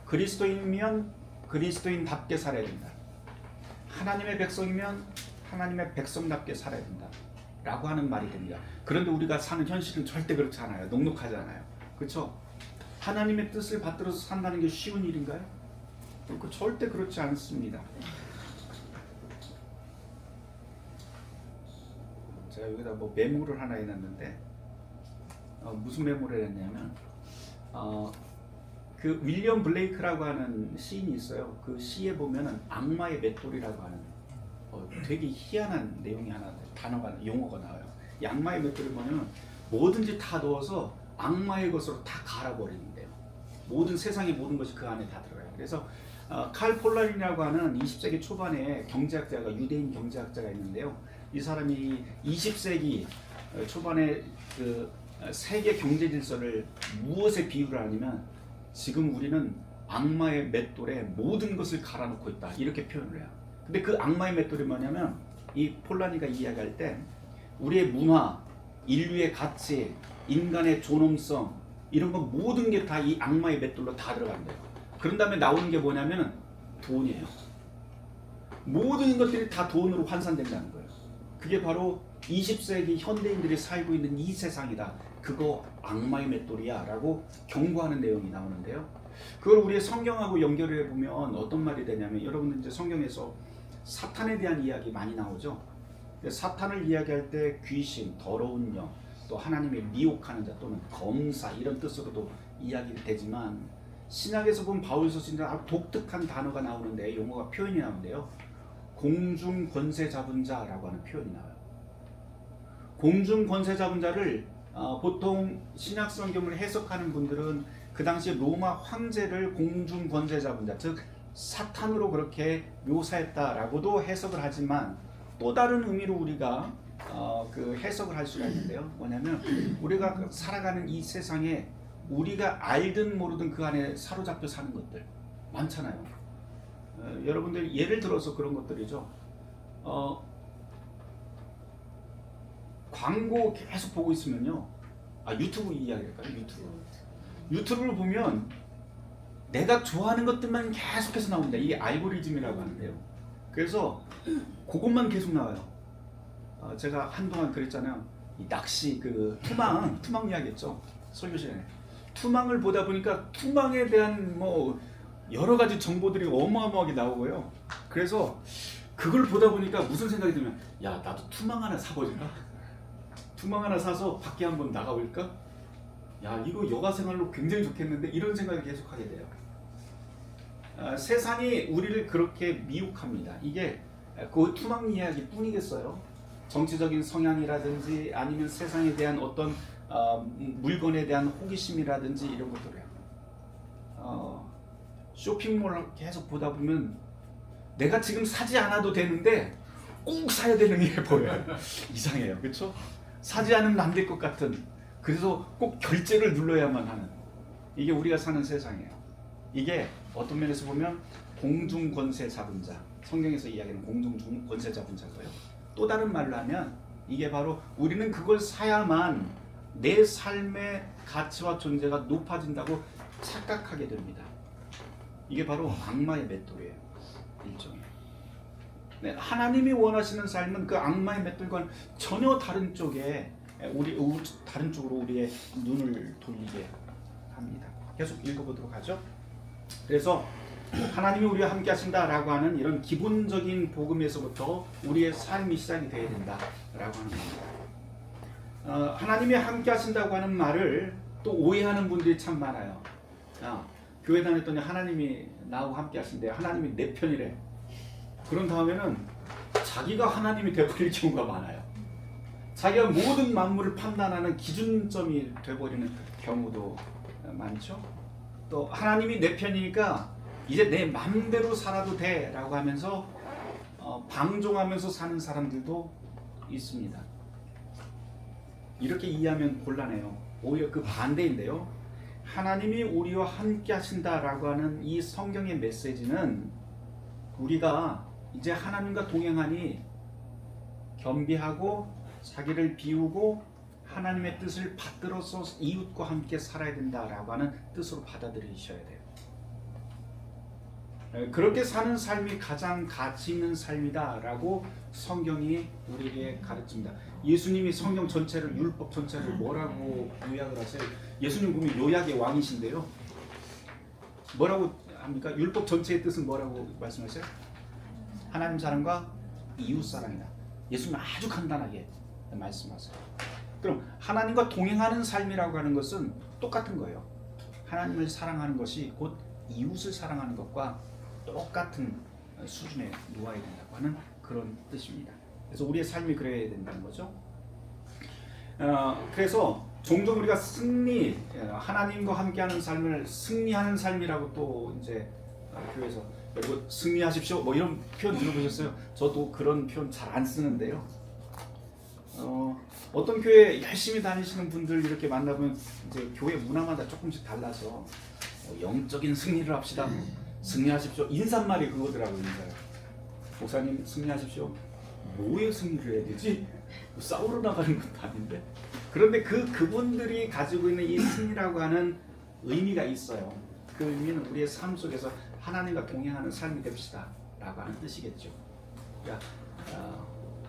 그리스도인이면 그리스도인답게 살아야 된다. 하나님의 백성이면 하나님의 백성답게 살아야 된다 라고 하는 말이 됩니다. 그런데 우리가 사는 현실은 절대 그렇지 않아요. 녹록하지 않아요. 그렇죠? 하나님의 뜻을 받들어서 산다는 게 쉬운 일인가요? 절대 그렇지 않습니다. 제가 여기다 뭐 메모를 하나 해놨는데 무슨 메모를 했냐면 그 윌리엄 블레이크라고 하는 시인이 있어요. 그 시에 보면은 악마의 맷돌이라고 하는 되게 희한한 내용이 하나, 단어가, 용어가 나와요. 이 악마의 맷돌을 보면 뭐든지 다 넣어서 악마의 것으로 다 갈아버리는데요. 모든 세상의 모든 것이 그 안에 다 들어가요. 그래서 칼 폴란이라고 하는 20세기 초반에 경제학자가 유대인 경제학자가 있는데요. 이 사람이 20세기 초반에 그 세계 경제 질서를 무엇에 비유를 하냐면 지금 우리는 악마의 맷돌에 모든 것을 갈아놓고 있다 이렇게 표현을 해요. 근데 그 악마의 맷돌이 뭐냐면 이 폴란이가 이야기할 때 우리의 문화, 인류의 가치, 인간의 존엄성 이런 거 모든 게 다 이 악마의 맷돌로 다 들어간대요. 그런 다음에 나오는 게 뭐냐면 돈이에요. 모든 것들이 다 돈으로 환산된다는 거예요. 그게 바로 20세기 현대인들이 살고 있는 이 세상이다. 그거 악마의 맷돌이야 라고 경고하는 내용이 나오는데요. 그걸 우리의 성경하고 연결해 보면 어떤 말이 되냐면 여러분들 이제 성경에서 사탄에 대한 이야기 많이 나오죠. 사탄을 이야기할 때 귀신, 더러운 영, 또 하나님의 미혹하는 자 또는 검사 이런 뜻으로도 이야기가 되지만 신약에서 본 바울 서신자 아주 독특한 단어가 나오는데 용어가 표현이 나오는데요. 공중 권세 잡은 자라고 하는 표현이 나와요. 공중 권세 잡은 자를 보통 신약 성경을 해석하는 분들은 그 당시 로마 황제를 공중 권세 잡은 자, 즉 사탄으로 그렇게 묘사했다라고도 해석을 하지만 또 다른 의미로 우리가 그 해석을 할 수가 있는데요. 뭐냐면 우리가 살아가는 이 세상에 우리가 알든 모르든 그 안에 사로잡혀 사는 것들 많잖아요. 여러분들 예를 들어서 그런 것들이죠. 광고 계속 보고 있으면요. 유튜브 이야기할까요? 유튜브를 보면 내가 좋아하는 것들만 계속해서 나옵니다. 이게 알고리즘이라고 하는데요. 그래서 그것만 계속 나와요. 제가 한동안 그랬잖아요. 이 낚시 그 투망 이야기했죠. 설교 시간에. 투망을 보다 보니까 투망에 대한 뭐 여러 가지 정보들이 어마어마하게 나오고요. 그래서 그걸 보다 보니까 무슨 생각이 들면 야 나도 투망 하나 사버릴까? 투망 하나 사서 밖에 한번 나가볼까? 야 이거 여가 생활로 굉장히 좋겠는데 이런 생각을 계속 하게 돼요. 세상이 우리를 그렇게 미혹합니다. 이게 그 투망 이야기 뿐이겠어요? 정치적인 성향이라든지 아니면 세상에 대한 어떤 물건에 대한 호기심이라든지 이런 것들이에요. 쇼핑몰을 계속 보다 보면 내가 지금 사지 않아도 되는데 꼭 사야 되는 게 보여요. 이상해요. 그렇죠? 사지 않으면 안 될 것 같은, 그래서 꼭 결제를 눌러야만 하는, 이게 우리가 사는 세상이에요. 이게 어떤 면에서 보면 공중 권세 잡은 자, 성경에서 이야기하는 공중 권세 잡은 자고요. 또 다른 말로 하면 이게 바로 우리는 그걸 사야만 내 삶의 가치와 존재가 높아진다고 착각하게 됩니다. 이게 바로 악마의 맷돌이에요. 일종의. 네, 하나님이 원하시는 삶은 그 악마의 맷돌과는 전혀 다른 쪽에 다른 쪽으로 우리의 눈을 돌리게 합니다. 계속 읽어보도록 하죠. 그래서 하나님이 우리와 함께 하신다라고 하는 이런 기본적인 복음에서부터 우리의 삶이 시작이 되어야 된다라고 하는 겁니다. 하나님이 함께 하신다고 하는 말을 또 오해하는 분들이 참 많아요. 교회 다녔더니 하나님이 나하고 함께 하신대요. 하나님이 내 편이래. 그런 다음에는 자기가 하나님이 되어버릴 경우가 많아요. 자기가 모든 만물을 판단하는 기준점이 되어버리는 경우도 많죠. 또 하나님이 내 편이니까 이제 내 맘대로 살아도 돼 라고 하면서 방종하면서 사는 사람들도 있습니다. 이렇게 이해하면 곤란해요. 오히려 그 반대인데요. 하나님이 우리와 함께 하신다라고 하는 이 성경의 메시지는 우리가 이제 하나님과 동행하니 겸비하고 자기를 비우고 하나님의 뜻을 받들어서 이웃과 함께 살아야 된다라고 하는 뜻으로 받아들이셔야 돼요. 그렇게 사는 삶이 가장 가치 있는 삶이다라고 성경이 우리에게 가르칩니다. 예수님이 성경 전체를, 율법 전체를 뭐라고 요약을 하세요? 예수님 보면 요약의 왕이신데요. 뭐라고 합니까? 율법 전체의 뜻은 뭐라고 말씀하세요? 하나님 사랑과 이웃 사랑이다. 예수님은 아주 간단하게 말씀하세요. 그럼 하나님과 동행하는 삶이라고 하는 것은 똑같은 거예요. 하나님을 사랑하는 것이 곧 이웃을 사랑하는 것과 똑같은 수준에 놓아야 된다고 하는 그런 뜻입니다. 그래서 우리의 삶이 그래야 된다는 거죠. 그래서 종종 우리가 하나님과 함께하는 삶을 승리하는 삶이라고 또 이제 교회에서 그리고 승리하십시오 뭐 이런 표현 들어보셨어요? 저도 그런 표현 잘 안 쓰는데요. 어떤 교회 열심히 다니시는 분들 이렇게 만나보면 이제 교회 문화마다 조금씩 달라서 영적인 승리를 합시다. 승리하십시오. 인사말이 그거더라고요. 인사요. 목사님 승리하십시오. 뭐에 승리를 해야 되지? 싸우러 나가는 것도 아닌데. 그런데 그분들이 가지고 있는 이 승리라고 하는 의미가 있어요. 그 의미는 우리의 삶 속에서 하나님과 동행하는 삶이 됩시다 라고 하는 뜻이겠죠. 그러니까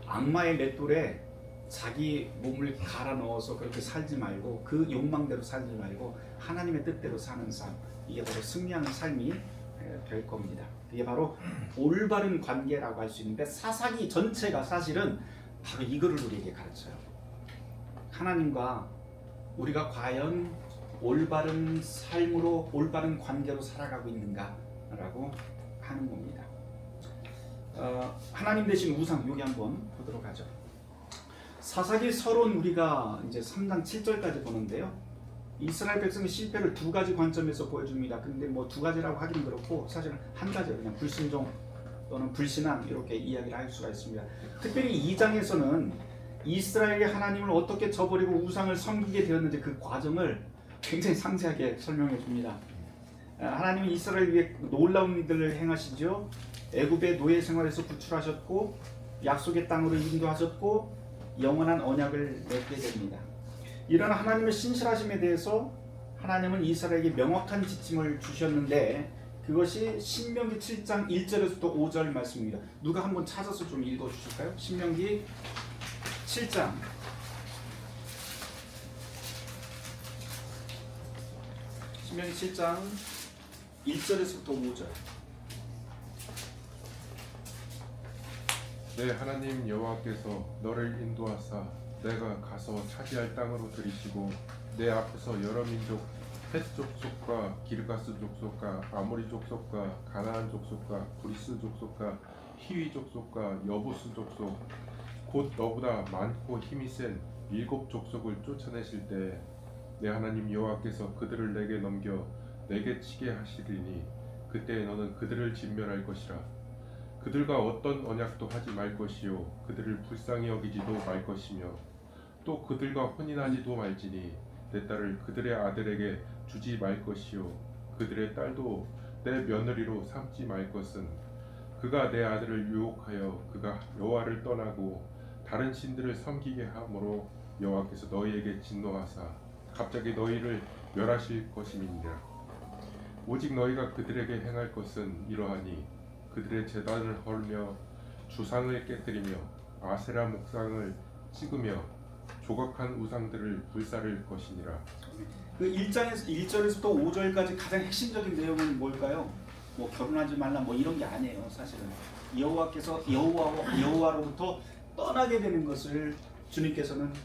악마의 맷돌에 자기 몸을 갈아 넣어서 그렇게 살지 말고 그 욕망대로 살지 말고 하나님의 뜻대로 사는 삶, 이게 바로 승리하는 삶이 될 겁니다. 이게 바로 올바른 관계라고 할 수 있는데 사사기 전체가 사실은 바로 이거를 우리에게 가르쳐요. 하나님과 우리가 과연 올바른 삶으로 올바른 관계로 살아가고 있는가라고 하는 겁니다. 하나님 대신 우상 여기 한번 보도록 하죠. 사사기 서론 우리가 이제 3장 7절까지 보는데요. 이스라엘 백성의 실패를 두 가지 관점에서 보여줍니다. 근데 뭐 두 가지라고 하긴 그렇고 사실은 한 가지예요. 그냥 불순종 또는 불신앙 이렇게 이야기를 할 수가 있습니다. 특별히 2장에서는 이스라엘이 하나님을 어떻게 저버리고 우상을 섬기게 되었는지 그 과정을 굉장히 상세하게 설명해 줍니다. 하나님은 이스라엘 위해 놀라운 일들을 행하시죠. 애굽의 노예 생활에서 구출하셨고 약속의 땅으로 인도하셨고 영원한 언약을 맺게 됩니다. 이런 하나님의 신실하심에 대해서 하나님은 이스라엘에게 명확한 지침을 주셨는데 그것이 신명기 7장 1절에서부터 5절 말씀입니다. 누가 한번 찾아서 좀 읽어주실까요? 신명기 7장 1절에서부터 5절. 내 하나님 여호와께서 너를 인도하사 내가 가서 차지할 땅으로 들이시고 내 앞에서 여러 민족 헷 족속과 기르가스 족속과 아모리 족속과 가나안 족속과 브리스 족속과 히위 족속과 여부스 족속 곧 너보다 많고 힘이 센 7 족속을 쫓아내실 때 내 하나님 여호와께서 그들을 내게 넘겨 내게 치게 하시리니 그때 너는 그들을 진멸할 것이라. 그들과 어떤 언약도 하지 말 것이요 그들을 불쌍히 여기지도 말 것이며 또 그들과 혼인하지도 말지니 내 딸을 그들의 아들에게 주지 말 것이요 그들의 딸도 내 며느리로 삼지 말 것은 그가 내 아들을 유혹하여 그가 여호와를 떠나고 다른 신들을 섬기게 하므로 여호와께서 너희에게 진노하사 갑자기 너희를 멸하실 것임이니라. 오직 너희가 그들에게 행할 것은 이러하니 그들의 제단을 헐며 주상을 깨뜨리며 아세라 목상을 찍으며 조각한 우상들을 불사를 것이니라. 그 1장에서 1절에서부터 5절까지 가장 핵심적인 내용은 뭘까요? 뭐 결혼하지 말라 뭐 이런 게 아니에요. 사실은 여호와께서 여호와로부터 떠나게 되는 것을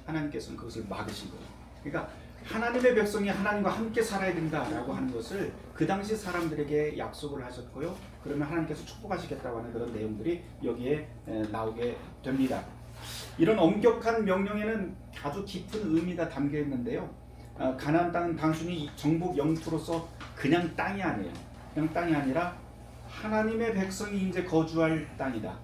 하나님께서는 그것을 막으신 거예요. 그러니까 하나님의 백성이 하나님과 함께 살아야 된다라고 하는 것을 그 당시 사람들에게 약속을 하셨고요. 그러면 하나님께서 축복하시겠다고 하는 그런 내용들이 여기에 나오게 됩니다. 이런 엄격한 명령에는 아주 깊은 의미가 담겨 있는데요. 가나안 땅은 단순히 정복 영토로서 그냥 땅이 아니에요. 그냥 땅이 아니라 하나님의 백성이 이제 거주할 땅이다.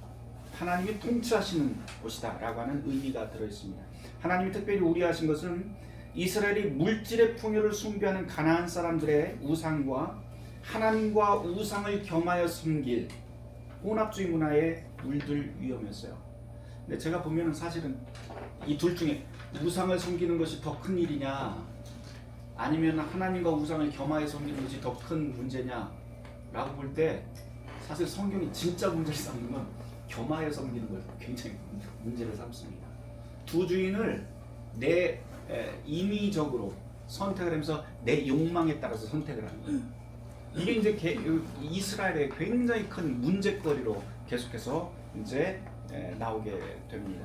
하나님이 통치하시는 곳이다 라고 하는 의미가 들어있습니다. 하나님이 특별히 우려하신 것은 이스라엘이 물질의 풍요를 숭배하는 가나안 사람들의 우상과 하나님과 우상을 겸하여 섬길 혼합주의 문화에 물들 위험이었어요. 근데 제가 보면은 사실은 이 둘 중에 우상을 섬기는 것이 더 큰 일이냐 아니면 하나님과 우상을 겸하여 섬기는 것이 더 큰 문제냐 라고 볼 때 사실 성경이 진짜 문제를 삼는 건 겸하여 섬기는 걸 굉장히 문제를 삼습니다. 두 주인을 내 임의적으로 선택을 하면서 내 욕망에 따라서 선택을 하는 거예요. 이게 이제 이스라엘의 굉장히 큰 문제거리로 계속해서 이제 나오게 됩니다.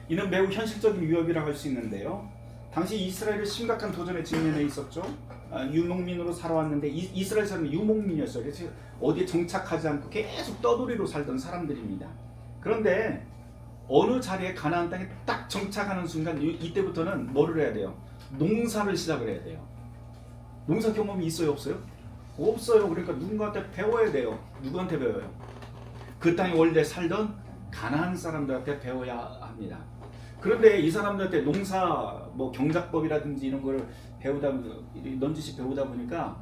이는 매우 현실적인 위협이라고 할 수 있는데요. 당시 이스라엘은 심각한 도전에 직면해 있었죠. 유목민으로 살아왔는데 이스라엘 사람은 유목민이었어요. 그래서 어디에 정착하지 않고 계속 떠돌이로 살던 사람들입니다. 그런데 어느 자리에 가나안 땅에 딱 정착하는 순간 이때부터는 뭐를 해야 돼요? 농사를 시작을 해야 돼요. 농사 경험이 있어요 없어요? 없어요. 그러니까 누군가한테 배워야 돼요. 누구한테 배워요? 그 땅에 원래 살던 가나안 사람들한테 배워야 합니다. 그런데 이 사람들한테 농사 뭐 경작법이라든지 이런 걸 배우다 넌지시 배우다 보니까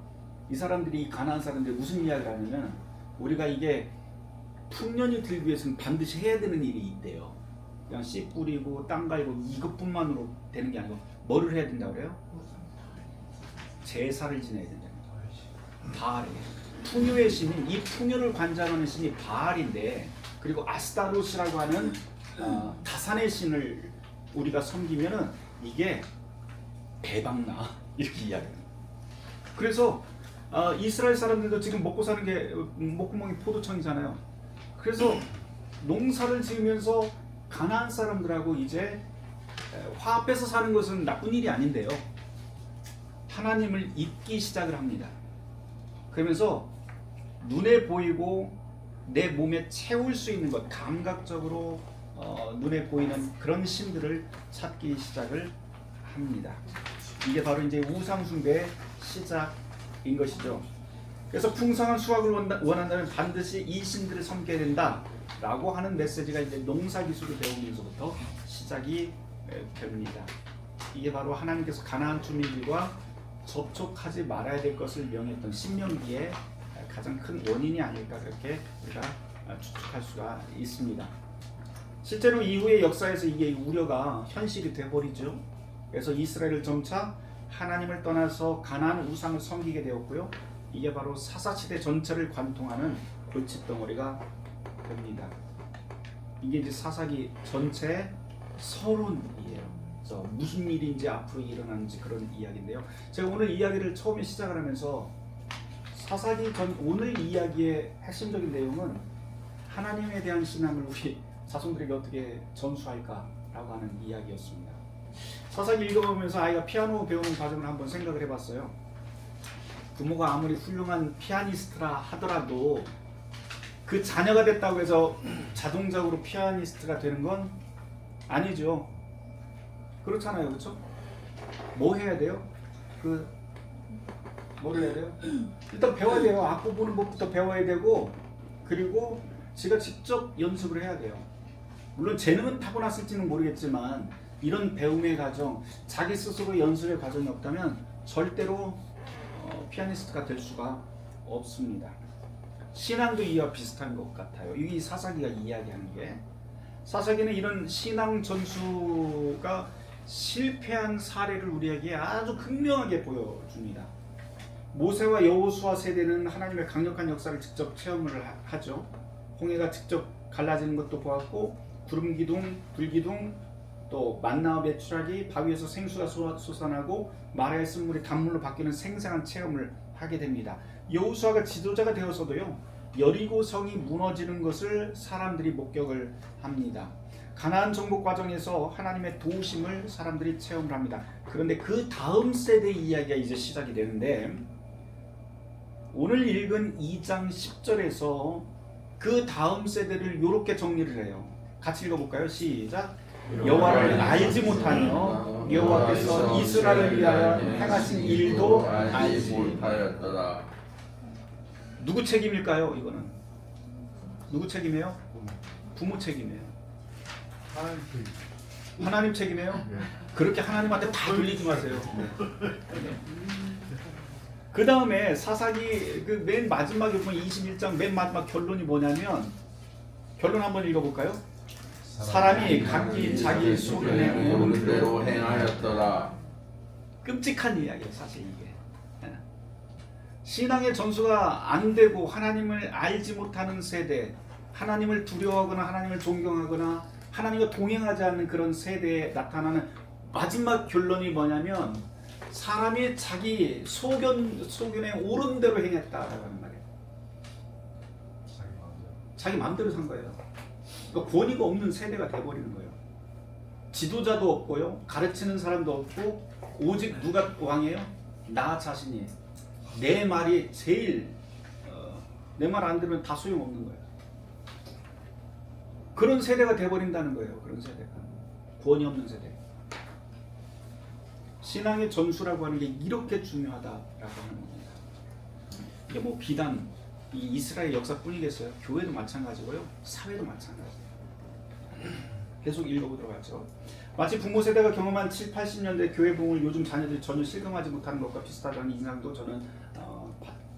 이 사람들이 이 가나안 사람들이 무슨 이야기를 하냐면 우리가 이게 풍년이 들기 위해서는 반드시 해야 되는 일이 있대요. 그냥 씨 뿌리고 땅 갈고 이것뿐만으로 되는 게 아니고 뭐를 해야 된다고 그래요? 제사를 지내야 된다는 거예요. 바알이에요. 풍요의 신인, 이 풍요를 관장하는 신이 바알인데 그리고 아스타로스라고 하는 다산의 신을 우리가 섬기면은 이게 대박나 이렇게 이야기해요. 그래서 이스라엘 사람들도 지금 먹고 사는 게 목구멍이 포도청이잖아요. 그래서 농사를 지으면서 가나안 사람들하고 이제 화합해서 사는 것은 나쁜 일이 아닌데요. 하나님을 잊기 시작을 합니다. 그러면서 눈에 보이고 내 몸에 채울 수 있는 것, 감각적으로 눈에 보이는 그런 신들을 찾기 시작을 합니다. 이게 바로 이제 우상숭배의 시작인 것이죠. 그래서 풍성한 수확을 원한다면 반드시 이 신들을 섬겨야 된다라고 하는 메시지가 이제 농사기술을 배우면서부터 시작이 됩니다. 이게 바로 하나님께서 가나안 주민들과 접촉하지 말아야 될 것을 명했던 신명기의 가장 큰 원인이 아닐까 그렇게 우리가 추측할 수가 있습니다. 실제로 이후의 역사에서 이게 우려가 현실이 되어버리죠. 그래서 이스라엘을 점차 하나님을 떠나서 가나안 우상을 섬기게 되었고요. 이게 바로 사사시대 전체를 관통하는 골칫덩어리가 됩니다. 이게 이제 사사기 전체의 서론이에요. 그래서 무슨 일인지 앞으로 일어나는지 그런 이야기인데요. 제가 오늘 이야기를 처음에 시작을 하면서 사사기 전 오늘 이야기의 핵심적인 내용은 하나님에 대한 신앙을 우리 자손들에게 어떻게 전수할까라고 하는 이야기였습니다. 사사기 읽어보면서 아이가 피아노 배우는 과정을 한번 생각을 해봤어요. 부모가 아무리 훌륭한 피아니스트라 하더라도 그 자녀가 됐다고 해서 자동적으로 피아니스트가 되는 건 아니죠. 그렇잖아요, 그렇죠? 뭐 해야 돼요? 뭘 해야 돼요? 일단 배워야 돼요. 악보 보는 법부터 배워야 되고 그리고 제가 직접 연습을 해야 돼요. 물론 재능은 타고났을지는 모르겠지만 이런 배움의 과정, 자기 스스로 연습의 과정이 없다면 절대로 피아니스트가 될 수가 없습니다. 신앙도 이와 비슷한 것 같아요. 이 사사기가 이야기하는 게 사사기는 이런 신앙 전수가 실패한 사례를 우리에게 아주 극명하게 보여줍니다. 모세와 여호수아 세대는 하나님의 강력한 역사를 직접 체험을 하죠. 홍해가 직접 갈라지는 것도 보았고 구름 기둥, 불 기둥, 또 만나와 메추라기, 바위에서 생수가 솟아나고 마라의 쓴물이 단물로 바뀌는 생생한 체험을 하게 됩니다. 여호수아가 지도자가 되어서도요, 여리고 성이 무너지는 것을 사람들이 목격을 합니다. 가나안 정복 과정에서 하나님의 도우심을 사람들이 체험을 합니다. 그런데 그 다음 세대 이야기가 이제 시작이 되는데 오늘 읽은 2장 10절에서 그 다음 세대를 이렇게 정리를 해요. 같이 읽어볼까요? 시작. 여호와를 알지 못하며 여호와께서 이스라엘을 위하여 행하신 일도 알지 못하였더라. 누구 책임일까요? 이거는 누구 책임이에요? 부모 책임이에요. 하나님 책임이에요? 그렇게 하나님한테 다 돌리지 마세요. 그 다음에 사사기 그 맨 마지막에 보면 21장 맨 마지막 결론이 뭐냐면 결론 한번 읽어볼까요? 사람이 각기 자기 소견에 오는 대로 행하였더라. 끔찍한 이야기예요, 사실 이게. 신앙의 전수가 안 되고 하나님을 알지 못하는 세대, 하나님을 두려워하거나 하나님을 존경하거나 하나님과 동행하지 않는 그런 세대에 나타나는 마지막 결론이 뭐냐면 사람이 자기 소견에 옳은 대로 행했다라고 하는 말이에요. 자기 마음대로 산 거예요. 그러니까 권위가 없는 세대가 돼버리는 거예요. 지도자도 없고요, 가르치는 사람도 없고 오직 누가 왕이에요? 나 자신이. 내 말이 제일 내 말 안 들으면 다 소용없는 거예요. 그런 세대가 돼버린다는 거예요. 그런 세대가 권위 없는 세대. 신앙의 전수라고 하는 게 이렇게 중요하다라고 하는 겁니다. 이게 뭐 비단 이 이스라엘 역사뿐이겠어요. 교회도 마찬가지고요. 사회도 마찬가지예요. 계속 읽어보도록 하죠. 마치 부모 세대가 경험한 7, 80년대 교회 부흥을 요즘 자녀들이 전혀 실감하지 못하는 것과 비슷하다는 인상도 저는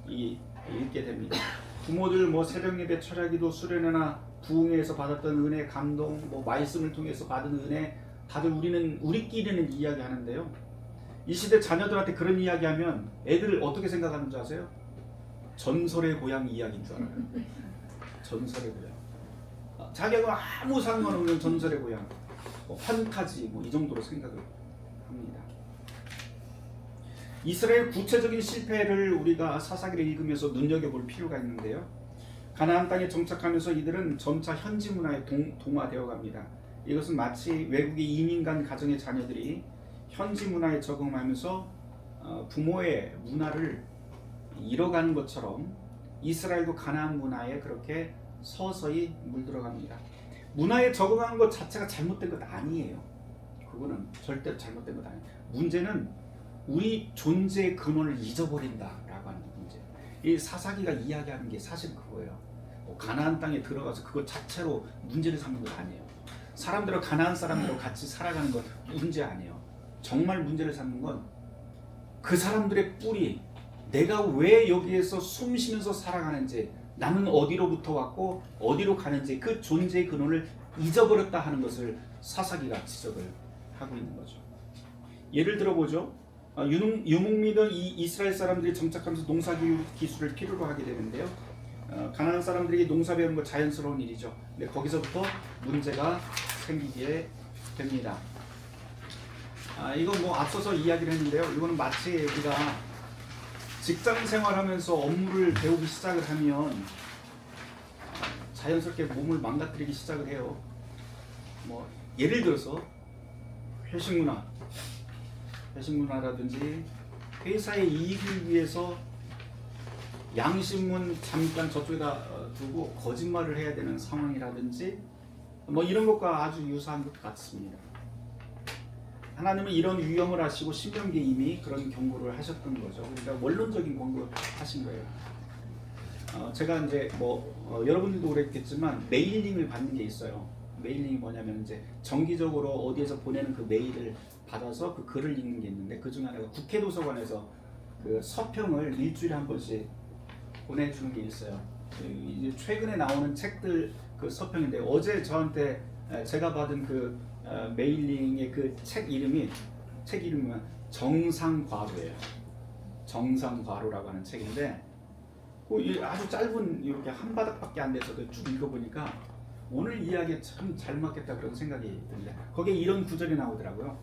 읽게 됩니다. 부모들 뭐 새벽 예배, 철야기도, 수련회나 부흥회에서 받았던 은혜, 감동, 뭐 말씀을 통해서 받은 은혜, 다들 우리끼리는 이야기하는데요. 이 시대 자녀들한테 그런 이야기하면 애들 어떻게 생각하는 줄 아세요? 전설의 고향 이야기인 줄 알아요. 전설의 고향. 자기하고 아무 상관없는 전설의 고향, 뭐 판타지 뭐 이 정도로 생각을 합니다. 이스라엘 구체적인 실패를 우리가 사사기를 읽으면서 눈여겨볼 필요가 있는데요. 가나안 땅에 정착하면서 이들은 점차 현지 문화에 동화되어 갑니다. 이것은 마치 외국의 이민 간 가정의 자녀들이 현지 문화에 적응하면서 부모의 문화를 잃어가는 것처럼 이스라엘도 가나안 문화에 그렇게 서서히 물들어갑니다. 문화에 적응하는 것 자체가 잘못된 것 아니에요. 그거는 절대로 잘못된 것 아니에요. 문제는 우리 존재의 근원을 잊어버린다라고 하는 문제. 이 사사기가 이야기하는 게 사실 그거예요. 가나안 땅에 들어가서 그것 자체로 문제를 삼는 것 아니에요. 사람들과 가나안 사람들과 같이 살아가는 건 문제 아니에요. 정말 문제를 삼는 건 그 사람들의 뿌리, 내가 왜 여기에서 숨 쉬면서 살아가는지, 나는 어디로부터 왔고 어디로 가는지 그 존재의 근원을 잊어버렸다 하는 것을 사사기가 지적을 하고 있는 거죠. 예를 들어보죠. 유목민은 이 이스라엘 사람들이 정착하면서 농사 기술을 필요로 하게 되는데요. 가나안 사람들에게 농사 배우는 건 자연스러운 일이죠. 근데 거기서부터 문제가 생기게 됩니다. 이건 뭐 앞서서 이야기를 했는데요. 이거는 마치 우리가 직장 생활하면서 업무를 배우기 시작을 하면 자연스럽게 몸을 망가뜨리기 시작을 해요. 뭐 예를 들어서 회식 문화라든지 회사의 이익을 위해서 양심은 잠깐 저쪽에다 두고 거짓말을 해야 되는 상황이라든지 뭐 이런 것과 아주 유사한 것 같습니다. 하나님은 이런 위험을 아시고 신명기에 이미 그런 경고를 하셨던 거죠. 그러니까 원론적인 경고를 하신 거예요. 제가 이제 여러분들도 그랬겠지만 메일링을 받는 게 있어요. 메일링이 뭐냐면 이제 정기적으로 어디에서 보내는 그 메일을 받아서 그 글을 읽는 게 있는데 그 중에 하나가 국회 도서관에서 그 서평을 일주일에 한 번씩 보내주는 게 있어요. 이제 최근에 나오는 책들 그 서평인데 어제 저한테 제가 받은 그 메일링의 그 책 이름은 정상과로예요. 정상과로라고 하는 책인데 아주 짧은 이렇게 한 바닥밖에 안 돼서 쭉 읽어보니까 오늘 이야기에 참 잘 맞겠다 그런 생각이 듭니다. 거기에 이런 구절이 나오더라고요.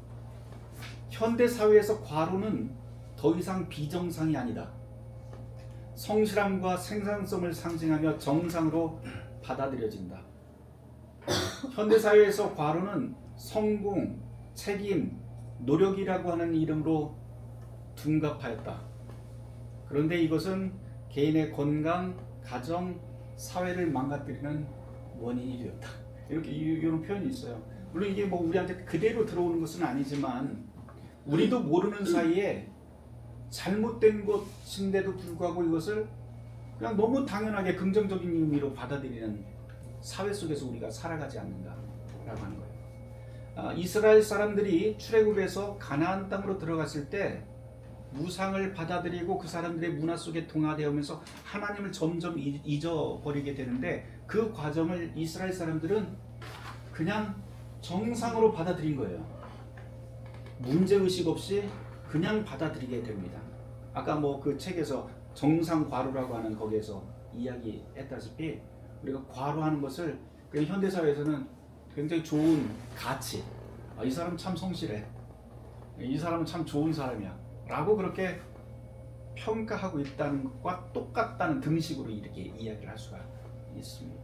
현대 사회에서 과로는 더 이상 비정상이 아니다. 성실함과 생산성을 상징하며 정상으로 받아들여진다. 현대 사회에서 과로는 성공, 책임, 노력이라고 하는 이름으로 둔갑하였다. 그런데 이것은 개인의 건강, 가정, 사회를 망가뜨리는 원인이 되었다. 이렇게 이런 표현이 있어요. 물론 이게 뭐 우리한테 그대로 들어오는 것은 아니지만 우리도 모르는 사이에 잘못된 것인데도 불구하고 이것을 그냥 너무 당연하게 긍정적인 의미로 받아들이는 사회 속에서 우리가 살아가지 않는가라고 하는 거예요. 이스라엘 사람들이 출애굽에서 가나안 땅으로 들어갔을 때 무상을 받아들이고 그 사람들의 문화 속에 동화되면서 하나님을 점점 잊어버리게 되는데 그 과정을 이스라엘 사람들은 그냥 정상으로 받아들인 거예요. 문제의식 없이 그냥 받아들이게 됩니다. 아까 뭐 그 책에서 정상과로라고 하는 거기에서 이야기했다시피 우리가 과로하는 것을 현대사회에서는 굉장히 좋은 가치, 이 사람 참 성실해, 이 사람은 참 좋은 사람이야 라고 그렇게 평가하고 있다는 것과 똑같다는 등식으로 이렇게 이야기를 할 수가 있습니다.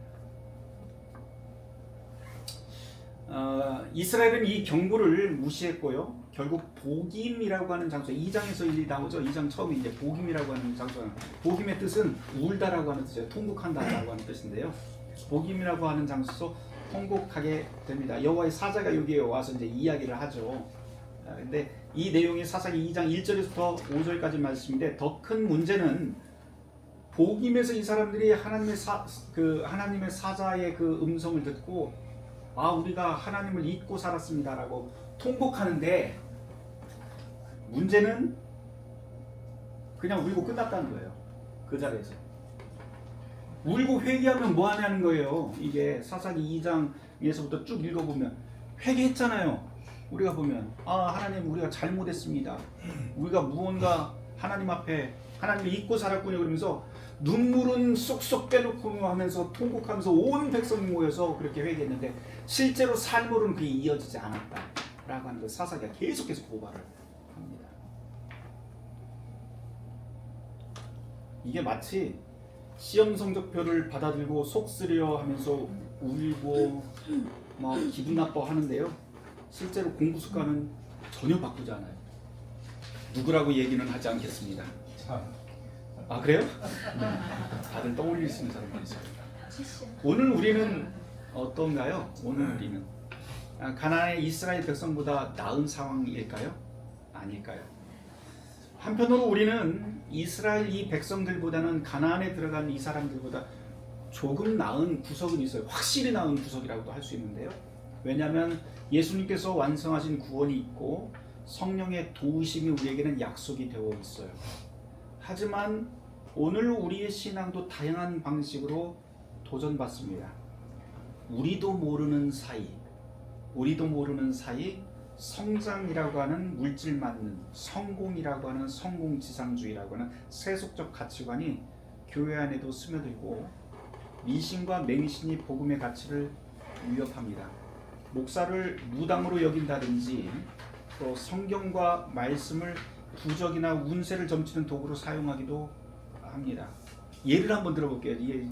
이스라엘은 이 경고를 무시했고요. 결국 복임이라고 하는 장소, 2장에서 일이 나오죠. 2장 처음에 이제 복임이라고 하는 장소는 복임의 뜻은 울다라고 하는 뜻이에요. 통곡한다라고 하는 뜻인데요. 복임이라고 하는 장소 통곡하게 됩니다. 여호와의 사자가 여기에 와서 이제 이야기를 하죠. 근데 이 내용이 사사기 2장 1절에서부터 5절까지 말씀인데 더 큰 문제는 복임에서 이 사람들이 하나님의 사자의 그 음성을 듣고 우리가 하나님을 잊고 살았습니다라고 통곡하는데 문제는 그냥 울고 끝났다는 거예요. 그 자리에서 울고 회개하면 뭐 하냐는 거예요. 이게 사사기 2장에서부터 쭉 읽어보면 회개했잖아요. 우리가 보면 하나님 우리가 잘못했습니다. 우리가 무언가 하나님 앞에 하나님을 잊고 살았군요. 그러면서 눈물은 쏙쏙 빼놓고 하면서 통곡하면서 온 백성이 모여서 그렇게 회개했는데 실제로 삶으로는 그게 이어지지 않았다라고 하는 거 사사기가 계속해서 고발을 합니다. 이게 마치 시험 성적표를 받아들고 속 쓰려 하면서 울고 막 기분 나빠 하는데요. 실제로 공부 습관은 전혀 바꾸지 않아요. 누구라고 얘기는 하지 않겠습니다. 그래요? 다들 떠올릴 수 있는 사람이 있어요. 오늘 우리는 어떤가요? 오늘 우리는 가나안의 이스라엘 백성보다 나은 상황일까요? 아닐까요? 한편으로 우리는 이스라엘 이 백성들보다는 가나안에 들어간 이 사람들보다 조금 나은 구석은 있어요. 확실히 나은 구석이라고도 할 수 있는데요. 왜냐하면 예수님께서 완성하신 구원이 있고 성령의 도우심이 우리에게는 약속이 되어 있어요. 하지만 오늘 우리의 신앙도 다양한 방식으로 도전받습니다. 우리도 모르는 사이 성장이라고 하는 물질 맞는 성공이라고 하는 성공지상주의라고 하는 세속적 가치관이 교회 안에도 스며들고 미신과 맹신이 복음의 가치를 위협합니다. 목사를 무당으로 여긴다든지 또 성경과 말씀을 부적이나 운세를 점치는 도구로 사용하기도 합니다. 예를 한번 들어볼게요. 이게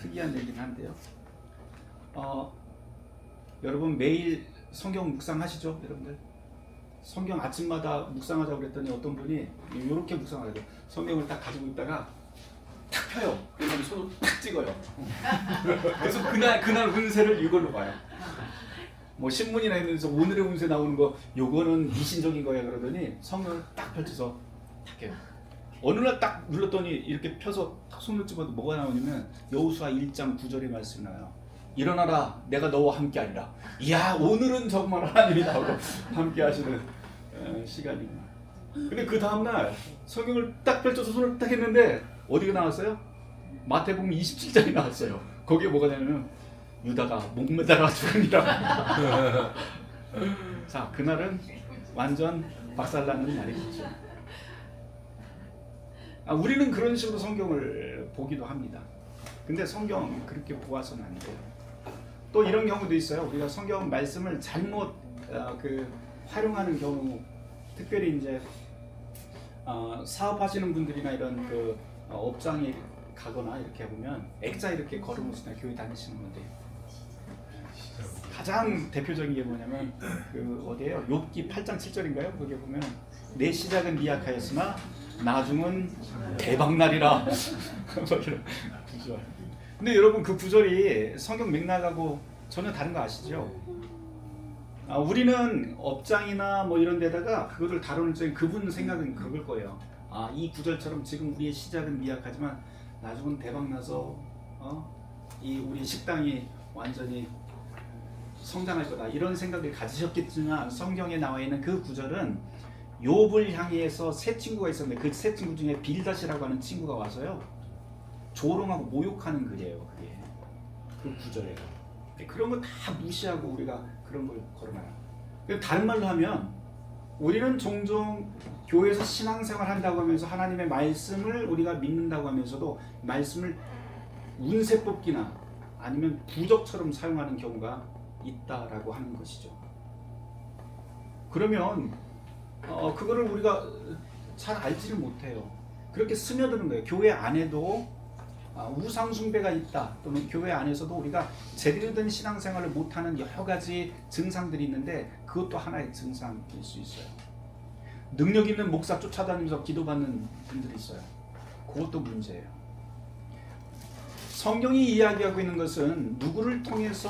특이한 얘기긴 한데요. 여러분 매일 성경 묵상하시죠? 여러분들 성경 아침마다 묵상하자고 그랬더니 어떤 분이 이렇게 묵상하래요. 성경을 딱 가지고 있다가 탁 펴요. 그다음에 손을 탁 찍어요. 그래서 그날 운세를 이걸로 봐요. 뭐 신문이나 있는데서 오늘의 운세 나오는 거 요거는 미신적인 거야 그러더니 성경을 딱 펼쳐서 탁 해요. 어느 날 딱 눌렀더니 이렇게 펴서 딱 손을 집어도 뭐가 나오냐면 여호수아 1장 9절의 말씀이 나와요. 일어나라 내가 너와 함께하리라. 이야 오늘은 정말 하나님이 나오고 함께 하시는 시간입니다. 근데 그 다음날 성경을 딱 펼쳐서 손을 딱 했는데 어디가 나왔어요? 마태복음 27장이 나왔어요. 거기에 뭐가 되냐면 유다가 목매다가 죽으니라. 자 그날은 완전 박살나는 날이겠죠. 우리는 그런 식으로 성경을 보기도 합니다. 근데 성경 그렇게 보아서는 안 돼요. 또 이런 경우도 있어요. 우리가 성경 말씀을 잘못 활용하는 경우, 특별히 이제 사업하시는 분들이나 이런 업장에 가거나 이렇게 보면 액자 이렇게 걸어놓으시나 교회 다니시는 분들 가장 대표적인 게 뭐냐면 어디에요? 욥기 8장 7절인가요? 거기에 보면 내 시작은 미약하였으나 나중은 대박날이라. 근데 여러분 그 구절이 성경 맥락하고 전혀 다른 거 아시죠? 우리는 업장이나 뭐 이런 데다가 그거를 다루는 적인 그분 생각은 그럴 거예요. 이 구절처럼 지금 우리의 시작은 미약하지만 나중은 대박나서 이 우리 식당이 완전히 성장할 거다 이런 생각을 가지셨겠지만 성경에 나와 있는 그 구절은 욥을 향해서 세 친구가 있었는데 그 세 친구 중에 빌닷이라고 하는 친구가 와서요 조롱하고 모욕하는 글이에요. 그게 그 구절에 그런 거 다 무시하고 우리가 그런 걸 걸어놔요. 다른 말로 하면 우리는 종종 교회에서 신앙생활 한다고 하면서 하나님의 말씀을 우리가 믿는다고 하면서도 말씀을 운세 뽑기나 아니면 부적처럼 사용하는 경우가 있다라고 하는 것이죠. 그러면 그거를 우리가 잘 알지를 못해요. 그렇게 스며드는 거예요. 교회 안에도 우상 숭배가 있다. 또는 교회 안에서도 우리가 제대로 된 신앙생활을 못하는 여러 가지 증상들이 있는데 그것도 하나의 증상일 수 있어요. 능력 있는 목사 쫓아다니면서 기도받는 분들이 있어요. 그것도 문제예요. 성경이 이야기하고 있는 것은 누구를 통해서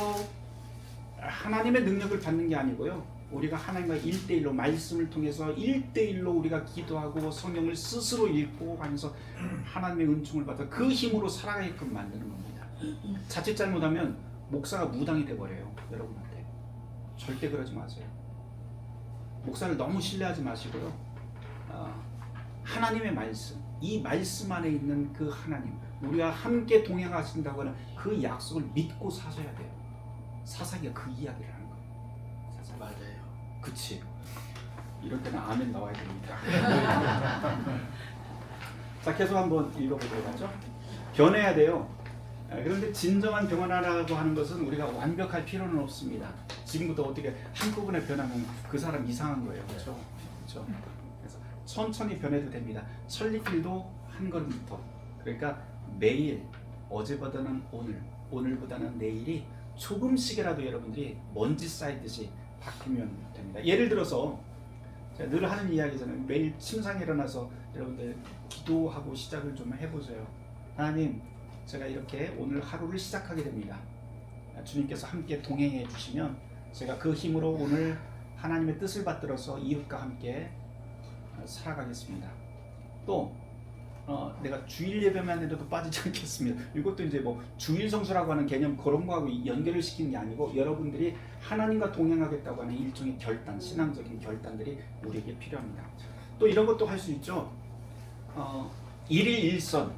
하나님의 능력을 받는 게 아니고요. 우리가 하나님과 1대1로 말씀을 통해서 1대1로 우리가 기도하고 성경을 스스로 읽고 하면서 하나님의 은총을 받아 그 힘으로 살아가게끔 만드는 겁니다. 자칫 잘못하면 목사가 무당이 돼버려요. 여러분한테. 절대 그러지 마세요. 목사를 너무 신뢰하지 마시고요. 하나님의 말씀, 이 말씀 안에 있는 그 하나님, 우리와 함께 동행하신다고 하는 그 약속을 믿고 사셔야 돼요. 사사기가 그 이야기를 하는 거예요. 맞아요. 그치? 이럴 때는 아멘 나와야 됩니다. 자, 계속 한번 읽어보도록 하죠. 변해야 돼요. 그런데 진정한 변화라고 하는 것은 우리가 완벽할 필요는 없습니다. 지금부터 어떻게 한꺼번에 변하면 그 사람 이상한 거예요. 그렇죠? 그렇죠? 그래서 천천히 변해도 됩니다. 천리길도 한 걸음부터. 그러니까 매일 어제보다는 오늘, 오늘보다는 내일이 조금씩이라도 여러분들이 먼지 쌓이듯이 바뀌면 됩니다. 예를 들어서 제가 늘 하는 이야기잖아요. 매일 침상에 일어나서 여러분들 기도하고 시작을 좀 해보세요. 하나님, 제가 이렇게 오늘 하루를 시작하게 됩니다. 주님께서 함께 동행해 주시면 제가 그 힘으로 오늘 하나님의 뜻을 받들어서 이웃과 함께 살아가겠습니다. 또 내가 주일 예배만 해도 빠지지 않겠습니다. 이것도 이제 뭐 주일 성수라고 하는 개념 그런 거하고 연결을 시키는 게 아니고 여러분들이 하나님과 동행하겠다고 하는 일종의 결단, 신앙적인 결단들이 우리에게 필요합니다. 또 이런 것도 할 수 있죠. 일일 일선,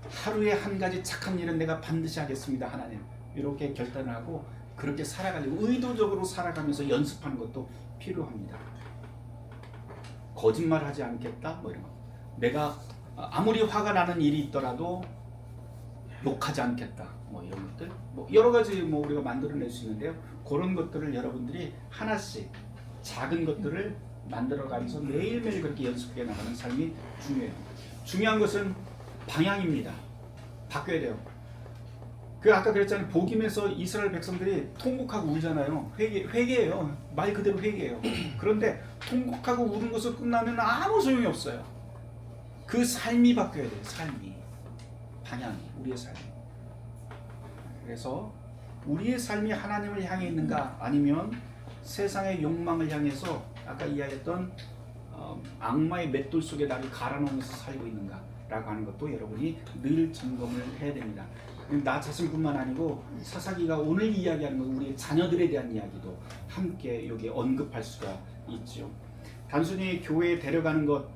하루에 한 가지 착한 일은 내가 반드시 하겠습니다. 하나님, 이렇게 결단을 하고 그렇게 살아가려고 의도적으로 살아가면서 연습하는 것도 필요합니다. 거짓말하지 않겠다, 뭐 이런 거. 내가 아무리 화가 나는 일이 있더라도 욕하지 않겠다, 뭐 이런 것들, 뭐 여러 가지 뭐 우리가 만들어낼 수 있는데요. 그런 것들을 여러분들이 하나씩 작은 것들을 만들어가면서 매일매일 그렇게 연습해 나가는 삶이 중요해요. 중요한 것은 방향입니다. 바뀌어야 돼요. 그 아까 그랬잖아요. 복임에서 이스라엘 백성들이 통곡하고 울잖아요. 회개예요. 말 그대로 회개예요. 그런데 통곡하고 우는 것으로 끝나면 아무 소용이 없어요. 그 삶이 바뀌어야 돼요. 삶이, 방향이, 우리의 삶이. 그래서 우리의 삶이 하나님을 향해 있는가, 아니면 세상의 욕망을 향해서 아까 이야기했던 악마의 맷돌 속에 나를 갈아넣으면서 살고 있는가 라고 하는 것도 여러분이 늘 점검을 해야 됩니다. 나 자신뿐만 아니고 사사기가 오늘 이야기하는 건 우리의 자녀들에 대한 이야기도 함께 여기 언급할 수가 있죠. 단순히 교회에 데려가는 것,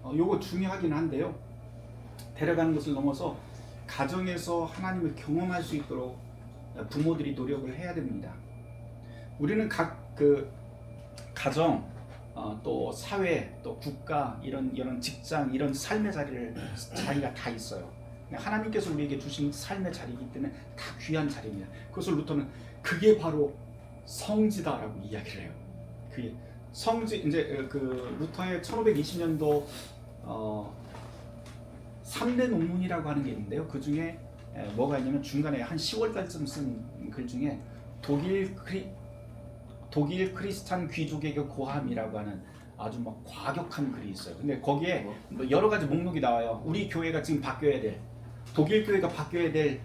요거 중요하긴 한데요. 데려가는 것을 넘어서 가정에서 하나님을 경험할 수 있도록 부모들이 노력을 해야 됩니다. 우리는 각 그 가정, 또 사회, 또 국가, 이런 직장, 이런 삶의 자리가 다 있어요. 하나님께서 우리에게 주신 삶의 자리이기 때문에 다 귀한 자리입니다. 그것을 루터는 그게 바로 성지다라고 이야기를 해요. 그게 성지, 이제 그 루터의 1520년도 3대 논문이라고 하는 게 있는데요. 그 중에 뭐가 있냐면 중간에 한 10월달쯤 쓴 글 중에 독일 크리스찬 귀족의 그 고함이라고 하는 아주 막 과격한 글이 있어요. 근데 거기에 여러 가지 목록이 나와요. 우리 교회가 지금 바뀌어야 될, 독일 교회가 바뀌어야 될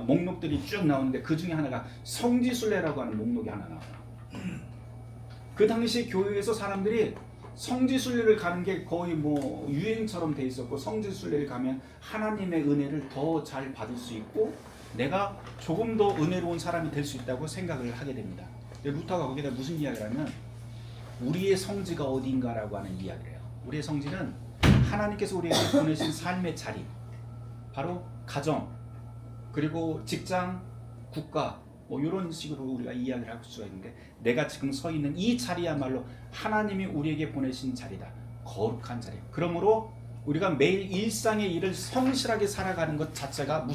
목록들이 쭉 나오는데 그 중에 하나가 성지순례라고 하는 목록이 하나 나와요. 그 당시 교회에서 사람들이 성지순례를 가는 게 거의 뭐 유행처럼 돼 있었고, 성지순례를 가면 하나님의 은혜를 더 잘 받을 수 있고 내가 조금 더 은혜로운 사람이 될 수 있다고 생각을 하게 됩니다. 루터가 거기다 무슨 이야기를 하면 우리의 성지가 어딘가라고 하는 이야기를 해요. 우리의 성지는 하나님께서 우리에게 보내신 삶의 자리, 바로 가정, 그리고 직장, 국가, 뭐 이런 식으로 우리가 이야기를 할 수가 있는데, 내가 지금 서 있는 이 자리야말로 하나님이 우리에게 보내신 자리다. 거룩한 자리. 그러므로 우리가 매일 일상의 일을 성실하게 살아가는 것 자체가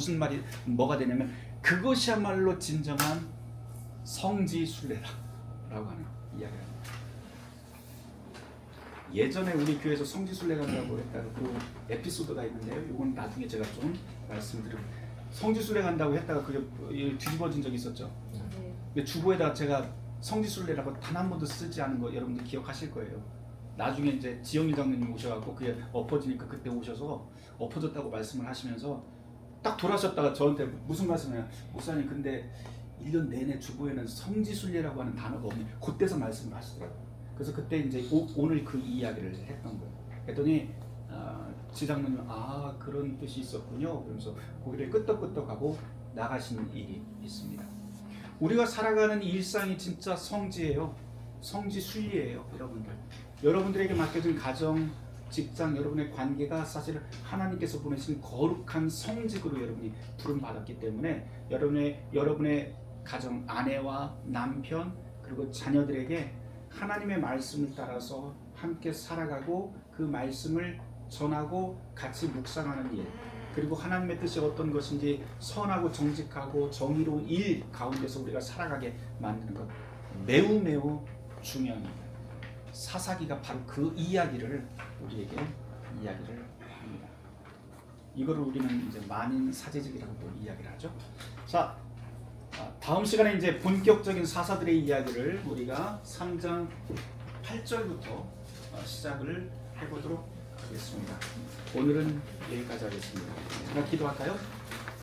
뭐가 되냐면 그것이야말로 진정한 성지순례라고 하는 이야기를 합니다. 예전에 우리 교회에서 성지순례 간다고 했다가 그 에피소드가 있는데요. 이건 나중에 제가 좀 말씀드릴게요. 성지순례 간다고 했다가 그게 뒤집어진 적이 있었죠. 근데 주보에다가 제가 성지순례라고 단 한 번도 쓰지 않은 거 여러분들 기억하실 거예요. 나중에 이제 지영일 장로님 오셔갖고 그게 엎어지니까 그때 오셔서 엎어졌다고 말씀을 하시면서 딱 돌아섰다가 저한테 무슨 말씀을 해요? 목사님, 근데 1년 내내 주보에는 성지순례라고 하는 단어가 없는 그때서 말씀을 하시더라고요. 그래서 그때 이제 오늘 그 이야기를 했던 거예요. 했더니 지장로님 그런 뜻이 있었군요. 그러면서 고개를 끄덕끄덕하고 나가신 일이 있습니다. 우리가 살아가는 일상이 진짜 성지예요. 성지순례예요, 여러분들. 여러분들에게 맡겨진 가정, 직장, 여러분의 관계가 사실 하나님께서 보내신 거룩한 성직으로 여러분이 부름받았기 때문에 여러분의 가정, 아내와 남편 그리고 자녀들에게 하나님의 말씀을 따라서 함께 살아가고 그 말씀을 전하고 같이 묵상하는 일, 그리고 하나님의 뜻이 어떤 것인지 선하고 정직하고 정의로운 일 가운데서 우리가 살아가게 만드는 것 매우 매우 중요합니다. 사사기가 바로 그 이야기를 우리에게 이야기를 합니다. 이거를 우리는 이제 만인 사제직이라고 또 이야기를 하죠. 자, 다음 시간에 이제 본격적인 사사들의 이야기를 우리가 3장 8절부터 시작을 해보도록 하겠습니다. 오늘은 여기까지 하겠습니다. 제가 기도할까요?